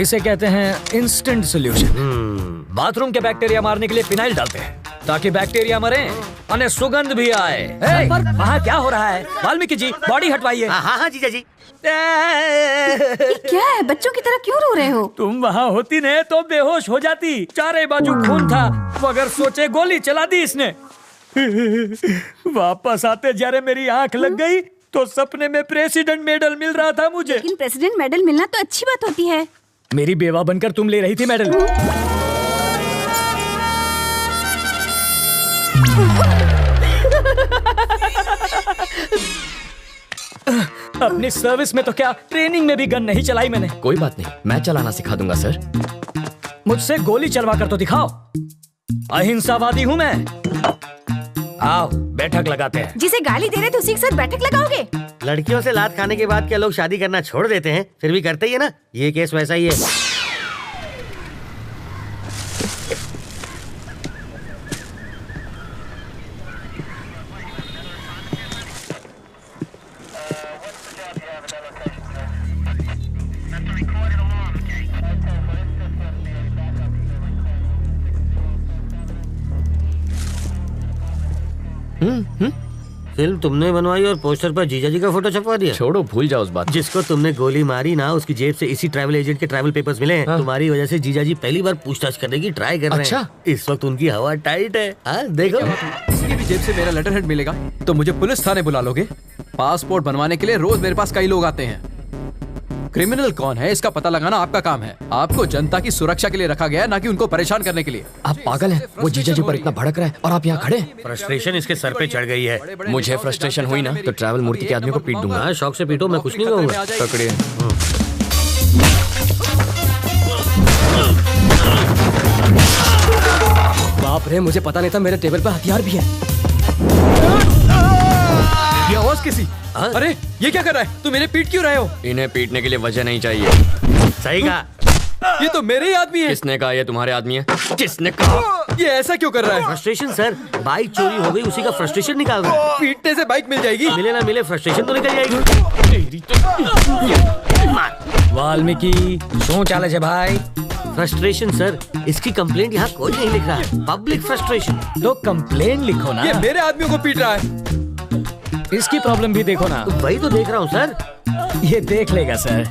इसे कहते हैं इंस्टेंट सॉल्यूशन। बाथरूम के बैक्टीरिया मारने के लिए फिनाइल डालते हैं ताकि बैक्टीरिया मरे और सुगंध भी आए। पर वहाँ क्या हो रहा है? वाल्मीकि जी, बॉडी हटवाइए। हाँ जीजा जी। क्या है? बच्चों की तरह क्यों रो रहे हो? तुम वहाँ होती न तो बेहोश हो जाती। चारे बाजू खून था, मगर सोचे गोली चला दी इसने। वापस आते जरे मेरी आंख लग गई तो सपने में प्रेसिडेंट मेडल मिल रहा था मुझे। लेकिन प्रेसिडेंट मेडल मिलना तो अच्छी बात होती है। मेरी बेवा बनकर तुम ले रही थी मेडल। अपनी सर्विस में तो क्या, ट्रेनिंग में भी गन नहीं चलाई मैंने। कोई बात नहीं, मैं चलाना सिखा दूंगा सर। मुझसे गोली चलवा कर तो दिखाओ। अहिंसावादी हूँ मैं। आओ बैठक लगाते हैं। जिसे गाली दे रहे थे उसी के साथ बैठक लगाओगे? लड़कियों से लात खाने के बाद क्या लोग शादी करना छोड़ देते हैं? फिर भी करते ही है ना। ये केस वैसा ही है। फिल्म तुमने बनवाई और पोस्टर पर जीजा जी का फोटो छपवा दिया। छोड़ो, भूल जाओ उस बात। जिसको तुमने गोली मारी ना, उसकी जेब से इसी ट्रैवल एजेंट के ट्रैवल पेपर्स मिले हैं। तुम्हारी वजह से जीजा जी पहली बार पूछताछ करने की ट्राई कर रहे हैं। इस वक्त उनकी हवा टाइट है। देखो, किसी भी जेब से मेरा लेटर हेड मिलेगा तो मुझे पुलिस थाने बुला लोगे? पासपोर्ट बनवाने के लिए रोज मेरे पास कई लोग आते हैं। क्रिमिनल कौन है इसका पता लगाना आपका काम है। आपको जनता की सुरक्षा के लिए रखा गया है, ना कि उनको परेशान करने के लिए। आप पागल हैं? वो जीजा जी पर इतना भड़क रहा है और आप यहाँ खड़े। फ्रस्ट्रेशन इसके सर पे चढ़ गई है। मुझे फ्रस्ट्रेशन हुई ना तो ट्रैवल मूर्ति के आदमी को पीट दूंगा। शौक से पीटो, मैं कुछ नहीं कहूँगा। पकड़िए। बाप रे, मुझे पता नहीं था मेरे टेबल पे हथियार भी है। ये आवाज किसी? अरे ये क्या कर रहा है? तू मेरे पीट क्यों रहे हो? इन्हें पीटने के लिए वजह नहीं चाहिए। सही कहा। ये तो मेरे ही आदमी है। किसने कहा ये तुम्हारे आदमी है? किसने कहा? ये ऐसा क्यों कर रहा है? फ्रस्ट्रेशन सर, बाइक चोरी हो गई, उसी का फ्रस्ट्रेशन निकाल रहा है। पीटने से बाइक मिल जाएगी? मिले ना मिले फ्रस्ट्रेशन तो निकल जाएगी। वाल्मीकि शो चाले छे भाई? फ्रस्ट्रेशन सर, इसकी कंप्लेंट यहाँ कोई नहीं लिख रहा है। Public frustration. तो कंप्लेंट लिखो ना। ये मेरे आदमियों को पीट रहा है। इसकी प्रॉब्लम भी देखो ना। तो वही तो देख रहा हूँ सर। ये देख लेगा सर।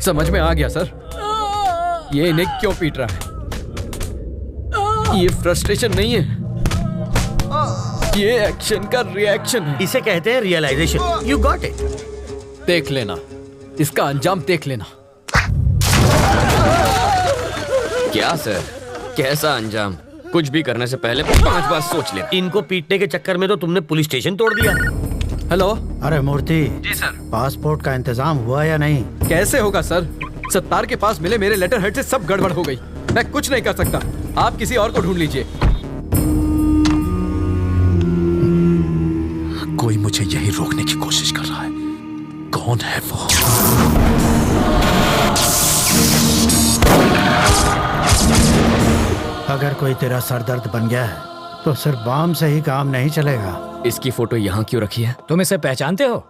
समझ में आ गया सर, ये इन्हें क्यों पीट रहा है। ये फ्रस्ट्रेशन नहीं है, ये एक्शन का रिएक्शन है। इसे कहते हैं रियलाइजेशन। You got it. देख लेना, इसका अंजाम देख लेना। क्या सर, कैसा अंजाम? कुछ भी करने से पहले 5 बार सोच लेना। इनको पीटने के चक्कर में तो तुमने पुलिस स्टेशन तोड़ दिया। हेलो। अरे मूर्ति जी सर। पासपोर्ट का इंतजाम हुआ या नहीं? कैसे होगा सर, सत्तार के पास मिले मेरे लेटर हेड से सब गड़बड़ हो गई। मैं कुछ नहीं कर सकता, आप किसी और को ढूंढ लीजिए। कोई मुझे यही रोकने की कोशिश कर रहा है। कौन है वो? अगर कोई तेरा सरदर्द बन गया है तो सिर्फ बाम से ही काम नहीं चलेगा। इसकी फोटो यहाँ क्यों रखी है? तुम इसे पहचानते हो?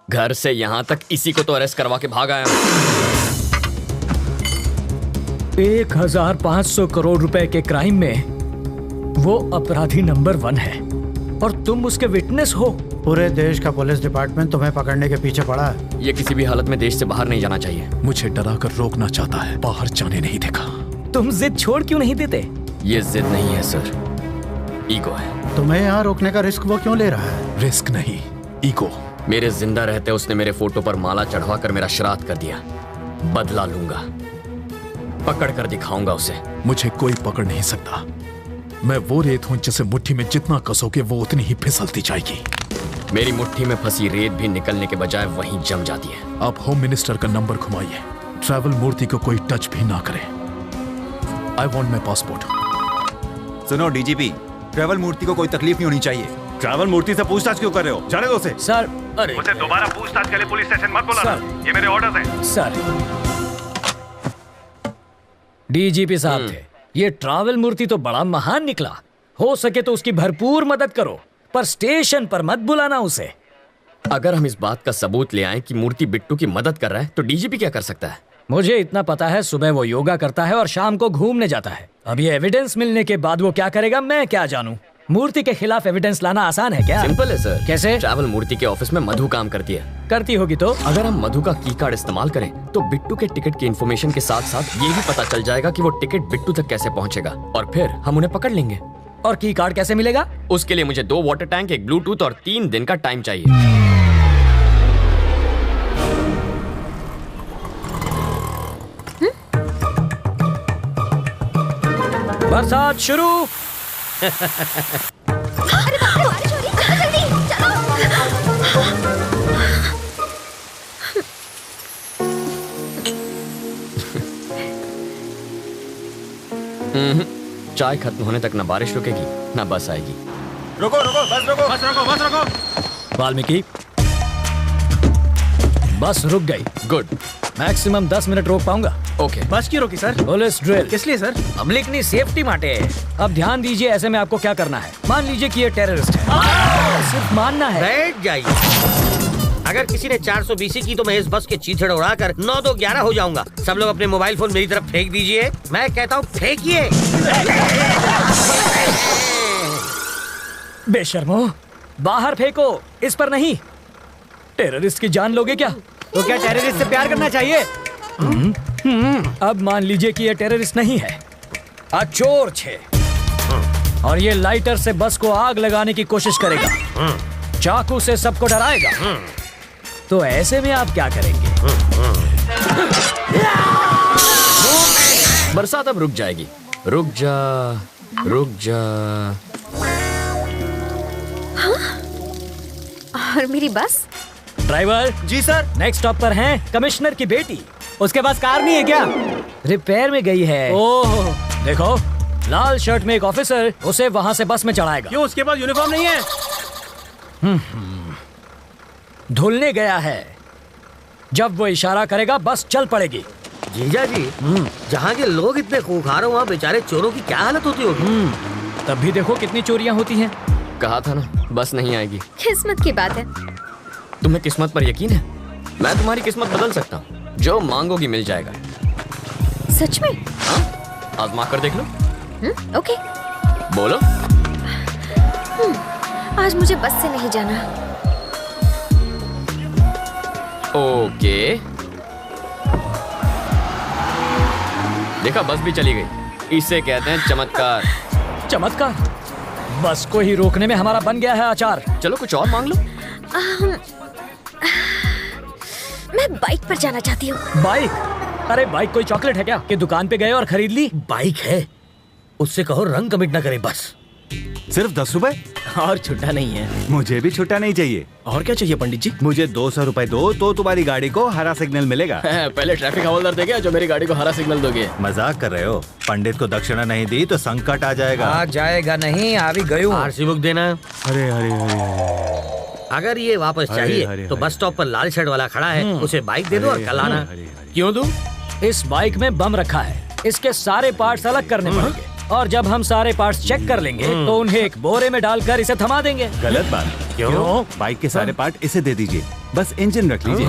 घर से यहाँ तक इसी को तो अरेस्ट करवा के भाग आया हूँ। 1500 करोड़ रुपए के क्राइम में वो अपराधी नंबर 1 है और तुम उसके विटनेस हो। पूरे देश का पुलिस डिपार्टमेंट तुम्हें पकड़ने के पीछे पड़ा है। ये किसी भी हालत में देश से बाहर नहीं जाना चाहिए। मुझे डरा कर रोकना चाहता है, बाहर जाने नहीं देगा। तुम जिद छोड़ क्यों नहीं देते? ये जिद नहीं है सर, ईगो है। तुम्हें यहाँ रोकने का रिस्क वो क्यों ले रहा है? रिस्क नहीं, ईगो। मेरे जिंदा रहते उसने मेरे फोटो पर माला चढ़वा कर मेरा श्राद्ध कर दिया। बदला लूंगा, पकड़ कर दिखाऊंगा उसे। मुझे कोई पकड़ नहीं सकता। मैं वो रेत हूं जिसे मुट्ठी में जितना कसोगे वो उतनी ही फिसलती जाएगी। मेरी मुट्ठी में फंसी रेत भी निकलने के बजाय वहीं जम जाती है। आप होम मिनिस्टर का नंबर घुमाइए, ट्रैवल मूर्ति को कोई टच भी ना करे। I want my passport. सुनो डीजीपी, ट्रैवल मूर्ति को कोई तकलीफ नहीं होनी चाहिए। ट्रैवल मूर्ति से पूछताछ क्यों कर रहे हो? जाने दो उसे। सर, अरे मुझे दोबारा पूछताछ के लिए पुलिस स्टेशन मत बुलाना। ये मेरे ऑर्डर्स हैं। सर, डीजीपी साहब थे। ये ट्रैवल मूर्ति तो बड़ा महान निकला। हो सके तो उसकी भरपूर मदद करो, पर स्टेशन पर मत बुलाना उसे। अगर हम इस बात का सबूत ले आए कि मूर्ति बिट्टू की मदद कर रहा है तो डीजीपी क्या कर सकता है? मुझे इतना पता है, सुबह वो योगा करता है और शाम को घूमने जाता है। अब ये एविडेंस मिलने के बाद वो क्या करेगा मैं क्या जानूं? मूर्ति के खिलाफ एविडेंस लाना आसान है क्या? सिंपल है सर। कैसे? ट्रैवल मूर्ति के ऑफिस में मधु काम करती है। करती होगी तो? अगर हम मधु का की कार्ड इस्तेमाल करें तो बिट्टू के टिकट की इन्फॉर्मेशन के साथ साथ ये भी पता चल जाएगा कि वो टिकट बिट्टू तक कैसे पहुंचेगा और फिर हम उन्हें पकड़ लेंगे। और की कार्ड कैसे मिलेगा? उसके लिए मुझे 2 वाटर टैंक, एक ब्लूटूथ और 3 दिन का टाइम चाहिए। बरसात शुरू। चाय खत्म होने तक ना बारिश रुकेगी ना बस आएगी। रुको रुको, बस रुको, बस रुको, बस रुको। वाल्मीकि, बस रुक गई। गुड। मैक्सिमम 10 मिनट रोक पाऊंगा। ओके। बस क्यों रोकी सर? Police drill. किस लिए सर? पब्लिक ने सेफ्टी माटे। अब ध्यान दीजिए, ऐसे में आपको क्या करना है। मान लीजिए कि ये टेररिस्ट है, सिर्फ मानना है। बैठ जाइए। अगर किसी ने 420 की तो मैं इस बस के चीथड़ उड़ाकर 9 2 11 हो जाऊंगा। सब लोग अपने मोबाइल फोन मेरी तरफ फेंक दीजिए। मैं कहता हूँ फेंकिए। बेशर्मो, बाहर फेंको, इस पर नहीं। टेररिस्ट की जान लोगे क्या? तो क्या टेररिस्ट से प्यार करना चाहिए? अब मान लीजिए कि ये टेररिस्ट नहीं है, चोर छे, और ये लाइटर से बस को आग लगाने की कोशिश करेगा, चाकू से सबको डराएगा। तो ऐसे में आप क्या करेंगे? बरसात अब रुक जाएगी। रुक जा, रुक जा। हाँ? और मेरी बस? ड्राइवर। जी सर। नेक्स्ट स्टॉप पर है कमिश्नर की बेटी। उसके पास कार नहीं है क्या? रिपेयर में गई है। ओह। देखो, लाल शर्ट में एक ऑफिसर उसे वहां से बस में चढ़ाएगा। क्यों, उसके पास यूनिफॉर्म नहीं है? धुलने गया है। जब वो इशारा करेगा बस चल पड़ेगी। जीजा जी, जहाँ के लोग इतने खूंखार हो वहाँ बेचारे चोरों की क्या हालत होती होगी? तब भी देखो कितनी चोरियां होती हैं। कहा था ना बस नहीं आएगी। किस्मत की बात है। तुम्हें किस्मत पर यकीन है? मैं तुम्हारी किस्मत बदल सकता हूँ। जो मांगोगी मिल जाएगा। सच में? हाँ, आजमा कर देख लो। ओके। बोलो। आज मुझे बस से नहीं जाना। ओके। देखा, बस भी चली गई। इसे कहते हैं चमत्कार। चमत्कार? बस को ही रोकने में हमारा बन गया है आचार। चलो कुछ और मांग लो। मैं बाइक पर जाना चाहती हूँ। बाइक? अरे बाइक कोई चॉकलेट है क्या कि दुकान पे गए और खरीद ली? बाइक है, उससे कहो रंग कमिट ना करे बस। सिर्फ 10 रुपए? और छुट्टा नहीं है। मुझे भी छुट्टा नहीं चाहिए। और क्या चाहिए पंडित जी? मुझे 200 रुपए दो तो तुम्हारी गाड़ी को हरा सिग्नल मिलेगा। पहले ट्रैफिक हवलदार देगा जो मेरी गाड़ी को हरा सिग्नल दोगे। मजाक कर रहे हो? पंडित को दक्षिणा नहीं दी तो संकट आ जाएगा। आ जाएगा नहीं, आ भी गई हूँ। आरसी बुक देना। अरे अरे अरे, अगर ये वापस चाहिए तो बस स्टॉप पर लाल शर्ट वाला खड़ा है, उसे बाइक दे दो और कल आना। क्यों दूं? इस बाइक में बम रखा है, इसके सारे पार्ट्स अलग करने पड़ेंगे और जब हम सारे पार्ट्स चेक कर लेंगे तो उन्हें एक बोरे में डालकर इसे थमा देंगे। गलत बात। क्यों? बाइक के सारे पार्ट इसे दे दीजिए, बस इंजन रख लीजिए।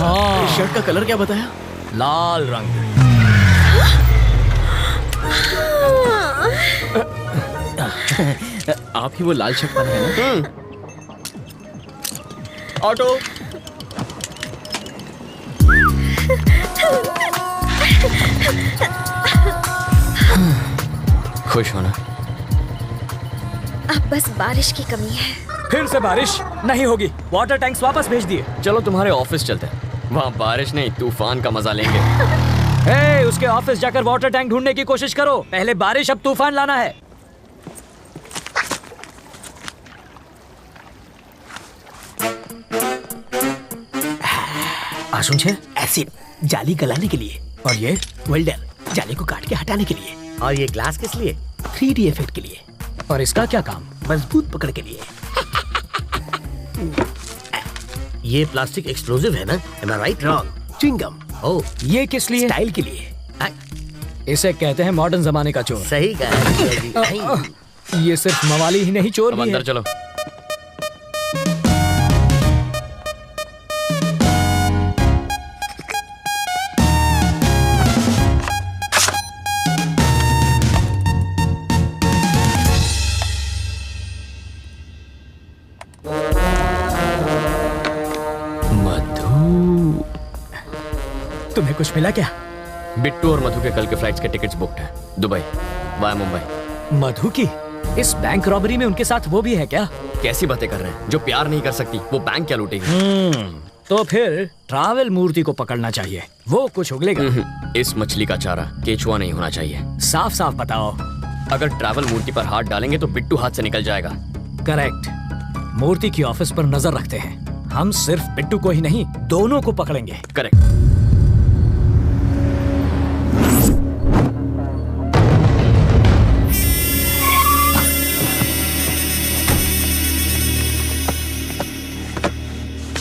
शर्ट का कलर क्या बताया? लाल रंग। आप ही वो लाल शर्ट पहने हैं ना? ऑटो। खुश होना। अब बस बारिश की कमी है। फिर से बारिश नहीं होगी। वाटर टैंक्स वापस भेज दिए। चलो तुम्हारे ऑफिस चलते हैं, वहाँ बारिश नहीं तूफान का मजा लेंगे। हे, उसके ऑफिस जाकर वाटर टैंक ढूंढने की कोशिश करो। पहले बारिश अब तूफान लाना है। आशुन छे एसिड जाली गलाने के लिए, और ये वेल्डर जाली को काट के हटाने के लिए, और ये ग्लास किस लिए? 3D इफेक्ट के लिए, और इसका क्या काम? मजबूत पकड़ के लिए। ये प्लास्टिक एक्सप्लोजिव है ना? Am I right? Wrong. Chewing gum. ओह, ये किस लिए? स्टाइल के लिए। इसे कहते हैं मॉडर्न जमाने का चोर। सही कहा। ये सिर्फ मवाली ही नहीं, चोर भी अंदर है। चलो। तुम्हें कुछ मिला क्या? बिट्टू और मधु के कल के फ्लाइट्स के टिकट्स बुक्ड हैं, दुबई वाया मुंबई। मधु की? इस बैंक रॉबरी में उनके साथ वो भी है क्या? कैसी बातें कर रहे हैं? जो प्यार नहीं कर सकती वो बैंक क्या लूटेगी? तो फिर ट्रैवल मूर्ति को पकड़ना चाहिए, वो कुछ उगलेगा। इस मछली का चारा केचुआ नहीं होना चाहिए। साफ साफ बताओ। अगर ट्रैवल मूर्ति पर हाथ डालेंगे तो बिट्टू हाथ से निकल जाएगा। करेक्ट। मूर्ति की ऑफिस पर नजर रखते हैं। हम सिर्फ बिट्टू को ही नहीं, दोनों को पकड़ेंगे। करेक्ट।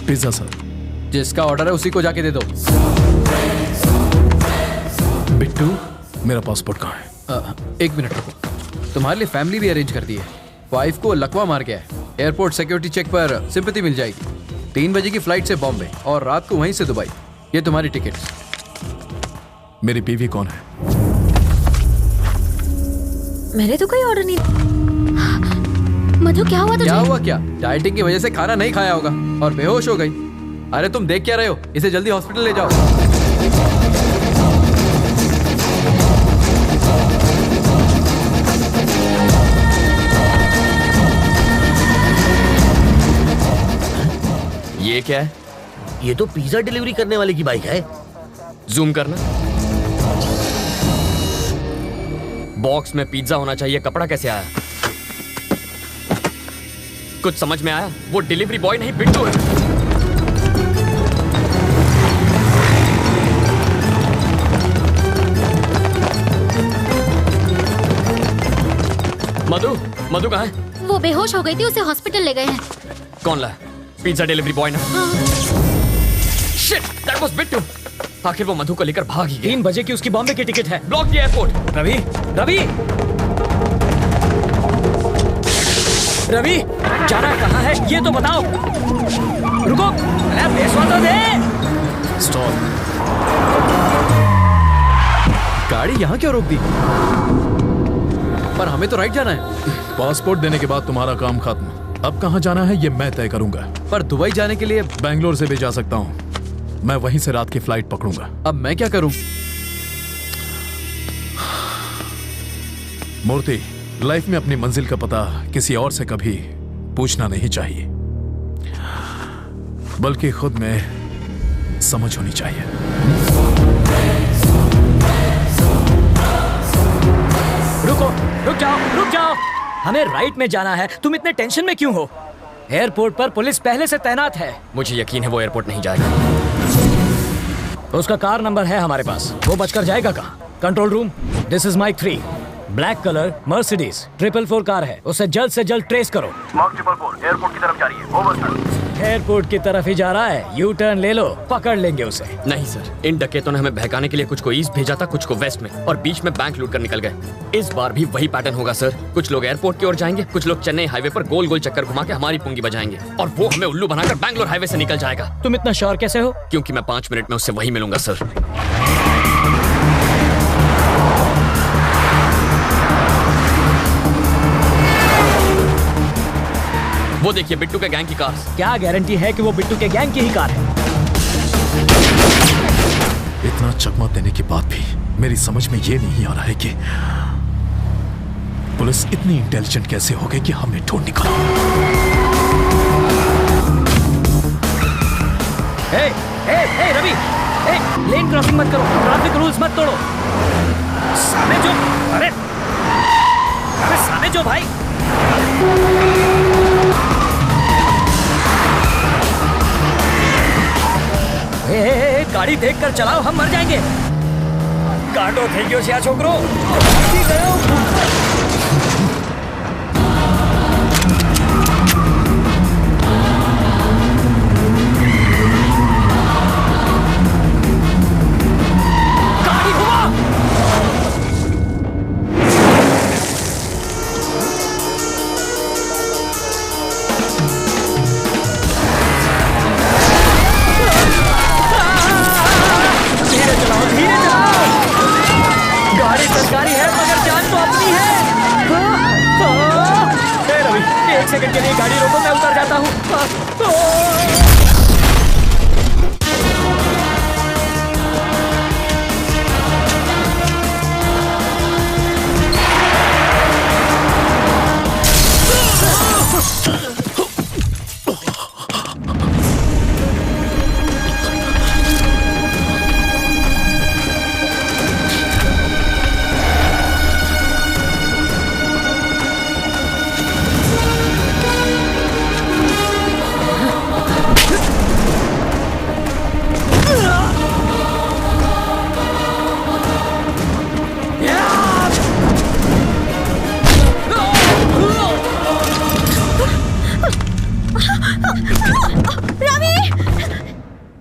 Pizza sir. जिसका ऑर्डर है उसी को जाके दे दो। बिट्टू, मेरा पासपोर्ट कहाँ है? 1 मिनट रुको। तुम्हारे लिए फैमिली भी अरेंज कर दी है। वाइफ को लकवा मार गया है। एयरपोर्ट सिक्योरिटी चेक पर सिंपैथी मिल जाएगी। 3 बजे की फ्लाइट से बॉम्बे और रात को वहीं से दुबई। ये तुम्हारी टिकट्स। मेरी बीवी कौन है? मैंने तो कोई ऑर्डर नहीं। मधु, क्या हुआ तुझे? क्या हुआ क्या? डाइटिंग की वजह से खाना नहीं खाया होगा और बेहोश हो गई। अरे तुम देख क्या रहे हो? इसे जल्दी हॉस्पिटल ले जाओ। ये क्या है? ये तो पिज्जा डिलीवरी करने वाले की बाइक है। जूम करना। बॉक्स में पिज्जा होना चाहिए, कपड़ा कैसे आया? कुछ समझ में आया? वो डिलीवरी बॉय नहीं बिट्टू है। मधु, मधु कहाँ है? वो बेहोश हो गई थी, उसे हॉस्पिटल ले गए हैं। कौन लाया? पिज्जा डिलीवरी बॉय ना? Shit, that was Bittu. आखिर वो मधु को लेकर भाग ही गया। 3 बजे की उसकी बॉम्बे की टिकट है। ब्लॉक किया एयरपोर्ट। रवि, रवि, रवि, जाना कहाँ है ये तो बताओ। रुको, अरे पैसा तो दे। स्टॉप। गाड़ी यहाँ क्यों रोक दी? पर हमें तो राइट जाना है। पासपोर्ट देने के बाद तुम्हारा काम खत्म। अब कहाँ जाना है ये मैं तय करूंगा। पर दुबई जाने के लिए बेंगलोर से भी जा सकता हूँ। मैं वहीं से रात की फ्लाइट पकड़ूंगा। अब मैं क्या करूं? मूर्ति, लाइफ में अपनी मंजिल का पता किसी और से कभी पूछना नहीं चाहिए, बल्कि खुद में समझ होनी चाहिए। रुक जाओ। हमें राइट में जाना है, तुम इतने टेंशन में क्यों हो? एयरपोर्ट पर पुलिस पहले से तैनात है। मुझे यकीन है वो एयरपोर्ट नहीं जाएगा। उसका कार नंबर है हमारे पास, वो बचकर जाएगा कहाँ? Control room, this is Mike 3, black colour Mercedes 444 car है, उसे जल्द से जल्द ट्रेस करो। मार्क 444 एयरपोर्ट की तरफ जा रही है, ओवर सर। एयरपोर्ट की तरफ ही जा रहा है, यू टर्न ले लो, पकड़ लेंगे उसे। नहीं सर, इन डकैतों ने हमें बहकाने के लिए कुछ को ईस्ट भेजा था, कुछ को वेस्ट में, और बीच में बैंक लूट कर निकल गए। इस बार भी वही पैटर्न होगा सर। कुछ लोग एयरपोर्ट की ओर जाएंगे, कुछ लोग चेन्नई हाईवे पर गोल गोल चक्कर घुमा के हमारी पुंगी बजाएंगे, और वो हमें उल्लू बनाकर बैंगलोर हाईवे से निकल जाएगा। तुम इतना श्योर कैसे हो? क्योंकि मैं 5 मिनट में उससे वही मिलूंगा सर। वो देखिए बिट्टू के गैंग की कार। क्या गारंटी है कि वो बिट्टू के गैंग की ही कार है? इतना चकमा देने के बाद भी मेरी समझ में ये नहीं आ रहा है कि पुलिस इतनी इंटेलिजेंट कैसे हो गई कि हमें ढूंढ निकाला। रवि, लेन क्रॉसिंग मत करो, ट्रैफिक रूल्स मत तोड़ो। सामने जो, अरे सामने जो भाई। गाड़ी देखकर चलाओ, हम मर जाएंगे। काटो થઈ ગયો છે આ છોકરો। गाड़ी घुमा। सरकारी है मगर जान तो अपनी है। रवि, 1 सेकंड के लिए गाड़ी रोको, मैं उतर जाता हूँ।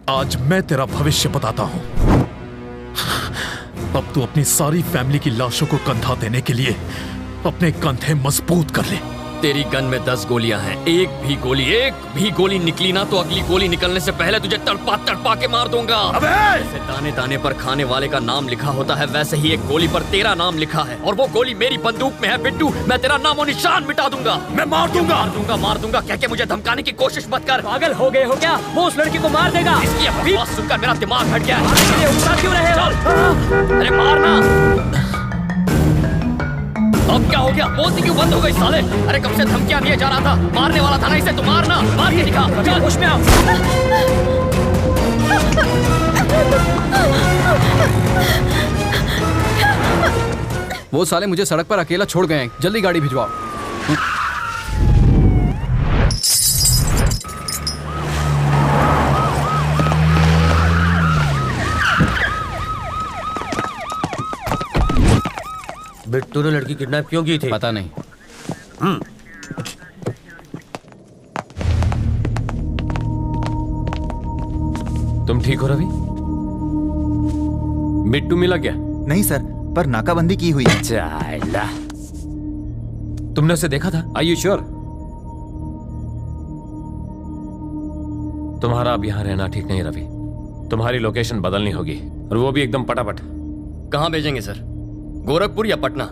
आज मैं तेरा भविष्य बताता हूं। अब तू अपनी सारी फैमिली की लाशों को कंधा देने के लिए अपने कंधे मजबूत कर ले। तेरी गन में 10 गोलियां हैं, एक भी गोली निकली ना तो अगली गोली निकलने से पहले तुझे तड़पा के मार दूंगा। अबे! जैसे दाने दाने पर खाने वाले का नाम लिखा होता है, वैसे ही एक गोली पर तेरा नाम लिखा है, और वो गोली मेरी बंदूक में है बिट्टू। मैं तेरा नामो निशान मिटा दूंगा। मैं मार दूंगा कह के मुझे धमकाने की कोशिश मत कर। पागल हो गए हो क्या? वो उस लड़की को मार देगा। इसकी आवाज सुनकर मेरा दिमाग हट गया। क्यों रहे हो? अरे मारना। अब क्या हो गया? बोलती क्यों बंद हो गई साले? अरे कब से धमकियां दिए जा रहा था, मारने वाला था ना इसे, तो मारना, मार के दिखा। चल होश में आओ। वो साले मुझे सड़क पर अकेला छोड़ गए हैं, जल्दी गाड़ी भिजवाओ। बिट्टू ने लड़की किडनैप क्यों की थी? पता नहीं। तुम ठीक हो रवि? बिट्टू मिला क्या? नहीं सर, पर नाकाबंदी की हुई है। चाइला। तुमने उसे देखा था? Are you sure? तुम्हारा अब यहां रहना ठीक नहीं रवि। तुम्हारी लोकेशन बदलनी होगी, और वो भी एकदम पटापट। कहां भेजेंगे सर? गोरखपुर या पटना?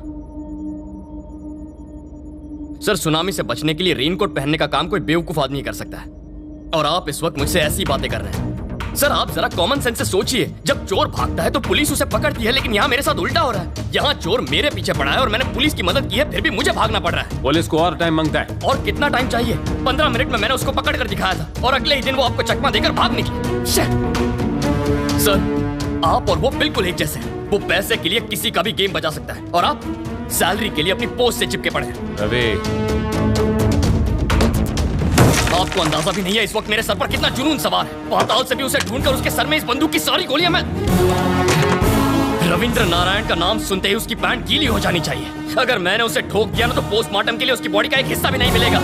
सर, सुनामी से बचने के लिए रेनकोट पहनने का काम कोई बेवकूफ आदमी कर सकता है, और आप इस वक्त मुझसे ऐसी बातें कर रहे हैं। सर, आप जरा कॉमन सेंस से सोचिए। जब चोर भागता है तो पुलिस उसे पकड़ती है, लेकिन यहाँ मेरे साथ उल्टा हो रहा है। यहाँ चोर मेरे पीछे पड़ा है और मैंने पुलिस की मदद की है, फिर भी मुझे भागना पड़ रहा है। पुलिस को और टाइम मांगता है। और कितना टाइम चाहिए? 15 मिनट में मैंने उसको पकड़ कर दिखाया था, और अगले ही दिन वो आपको चकमा देकर भाग निकली। सर, आप और वो बिल्कुल एक जैसे हैं। वो पैसे के लिए किसी का भी गेम बजा सकता है, और आप सैलरी के लिए अपनी पोस्ट से चिपके पड़े हैं। रवि, आपको अंदाजा भी नहीं है इस वक्त मेरे सर पर कितना जुनून सवार है। पाताल से भी उसे ढूंढकर उसके सर में इस बंदूक की सारी गोलियां मैं... रविंद्र नारायण का नाम सुनते ही उसकी पैंट गीली हो जानी चाहिए। अगर मैंने उसे ठोक दिया ना तो पोस्टमार्टम के लिए उसकी बॉडी का एक हिस्सा भी नहीं मिलेगा।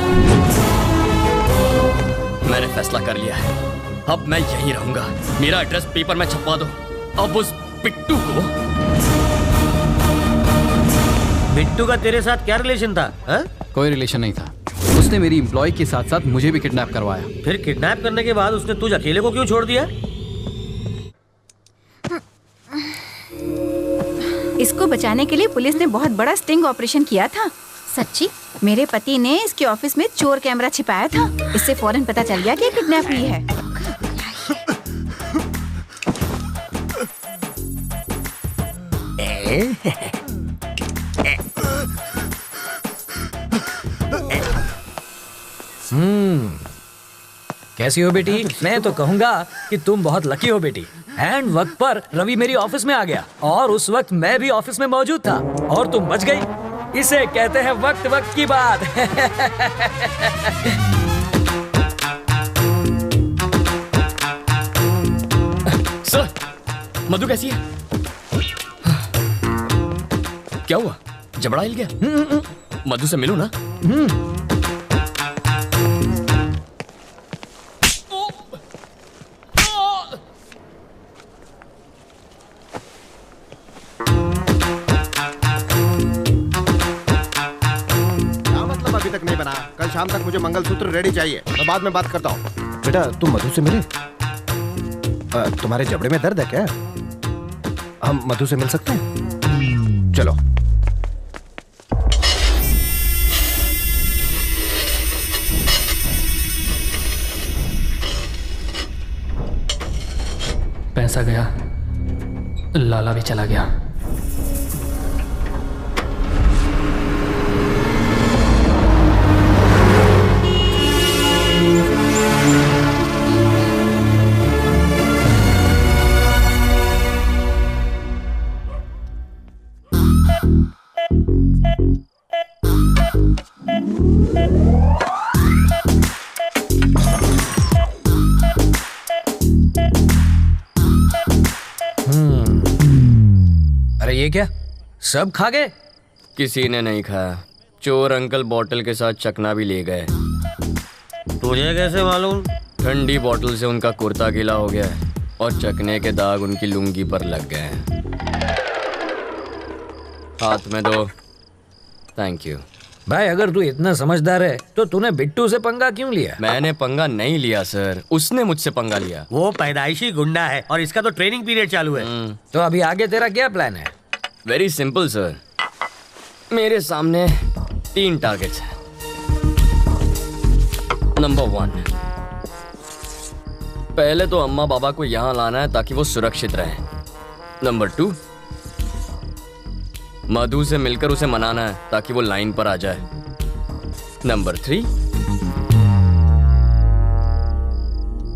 मैंने फैसला कर लिया है, अब मैं यहीं रहूंगा। मेरा एड्रेस पेपर में छपवा दो। अब उस बिट्टू को... बिट्टू का तेरे साथ क्या रिलेशन था? हा? कोई रिलेशन नहीं था। उसने मेरी एम्प्लॉय के साथ साथ मुझे भी किडनैप करवाया। फिर किडनैप करने के बाद उसने तुझे अकेले को क्यों छोड़ दिया? इसको बचाने के लिए पुलिस ने बहुत बड़ा स्टिंग ऑपरेशन किया था। सच्ची? मेरे पति ने इसके ऑफिस में चोर कैमरा छिपाया था। इससे फौरन पता चल गया कि किडनैप हुई है। कैसी हो बेटी? मैं तो कहूंगा कि तुम बहुत लकी हो बेटी। एंड वक्त पर रवि मेरी ऑफिस में आ गया, और उस वक्त मैं भी ऑफिस में मौजूद था, और तुम बच गई। इसे कहते हैं वक्त वक्त की बात। सर, मधु कैसी है? क्या हुआ? जबड़ा हिल गया? मधु से मिलूं ना? तक नहीं बना। कल शाम तक मुझे मंगलसूत्र रेडी चाहिए। मैं बाद में बात करता हूँ। बेटा, तुम मधु से मिले? तुम्हारे जबड़े में दर्द है क्या? हम मधु से मिल सकते हैं? चलो। पैसा गया, लाला भी चला गया। अरे ये क्या? सब खा गए? किसी ने नहीं खाया। चोर अंकल बोतल के साथ चकना भी ले गए। तुझे कैसे मालूम? ठंडी बोतल से उनका कुर्ता गीला हो गया है, और चकने के दाग उनकी लुंगी पर लग गए हैं। हाथ में दो। Thank you. भाई, अगर तू इतना समझदार है तो तूने बिट्टू से पंगा क्यों लिया? मैंने पंगा नहीं लिया सर, उसने मुझसे पंगा लिया। वो पैदाइशी गुंडा है, और इसका तो ट्रेनिंग पीरियड चालू है। तो अभी आगे तेरा क्या प्लान है? Very simple sir. मेरे सामने 3 टारगेट्स हैं। नंबर 1, पहले तो अम्मा बाबा को यहाँ लाना है ताकि वो सुरक्षित रहें। नंबर 2, मधु से मिलकर उसे मनाना है ताकि वो लाइन पर आ जाए। नंबर 3,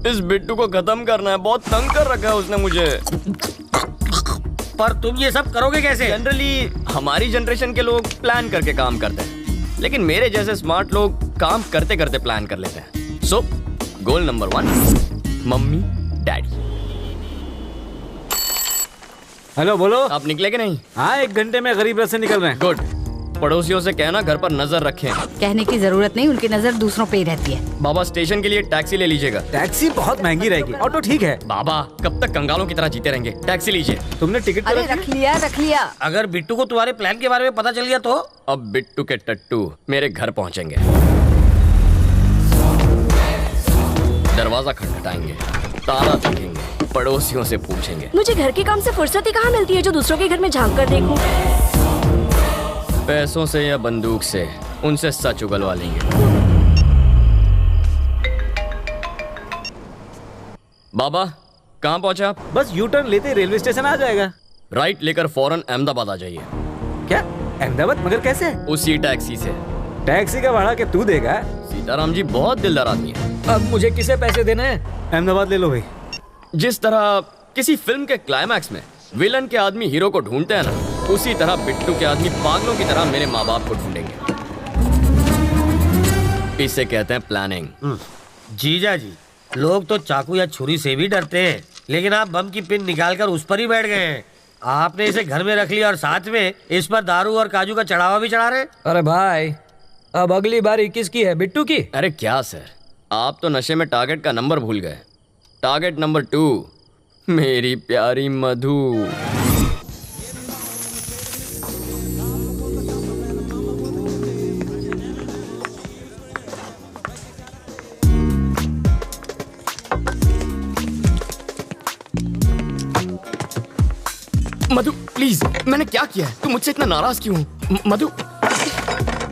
इस बिट्टू को खत्म करना है। बहुत तंग कर रखा है उसने मुझे। पर तुम ये सब करोगे कैसे? जनरली हमारी जनरेशन के लोग प्लान करके काम करते हैं, लेकिन मेरे जैसे स्मार्ट लोग काम करते करते प्लान कर लेते हैं। So goal number 1, mummy daddy. Hello, बोलो। आप निकले कि नहीं? हाँ, 1 घंटे में गरीब रथ से निकल रहे हैं। गुड। पड़ोसियों से कहना घर पर नजर रखें। कहने की जरूरत नहीं, उनकी नजर दूसरों पे ही रहती है। बाबा स्टेशन के लिए टैक्सी ले लीजिएगा। टैक्सी बहुत महंगी रहेगी, ऑटो ठीक है। बाबा कब तक कंगालों की तरह जीते रहेंगे, टैक्सी लीजिए। तुमने टिकट अरे रख लिया। अगर बिट्टू को तुम्हारे प्लान के बारे में पता चल गया तो? अब बिट्टू के टट्टू मेरे घर पहुंचेंगे, दरवाजा खटखटाएंगे, ताला देखेंगे, पड़ोसियों से पूछेंगे। मुझे घर के काम से फुर्सत ही कहाँ मिलती है जो दूसरों के घर में झांक कर देखूं। पैसों से या बंदूक से उनसे सच उगलवा लेंगे। बाबा कहाँ पहुंचे आप? बस यू टर्न लेते रेलवे स्टेशन आ जाएगा। राइट लेकर फौरन अहमदाबाद आ जाइए। क्या अहमदाबाद? मगर कैसे? उसी टैक्सी से। टैक्सी का भाड़ा क्या तू देगा? सीताराम जी बहुत दिलदार आदमी है। अब मुझे किसे पैसे देने हैं? अहमदाबाद ले लो भाई। जिस तरह किसी फिल्म के क्लाइमैक्स में विलन के आदमी हीरो को ढूंढते हैं ना, उसी तरह बिट्टू के आदमी पागलों की तरह मेरे माँ बाप को ढूंढेंगे। इसे कहते हैं प्लानिंग। जीजा जी, लोग तो चाकू या छुरी से भी डरते हैं, लेकिन आप बम की पिन निकालकर उस पर ही बैठ गए हैं। आपने इसे घर में रख लिया और साथ में इस पर दारू और काजू का चढ़ावा भी चढ़ा रहे। अरे भाई, अब अगली बारी किसकी है, बिट्टू की? अरे क्या सर, आप तो नशे में टारगेट का नंबर भूल गए। टारगेट नंबर 2 मेरी प्यारी मधु। मधु प्लीज, मैंने क्या किया है? तू मुझसे इतना नाराज क्यों? मधु,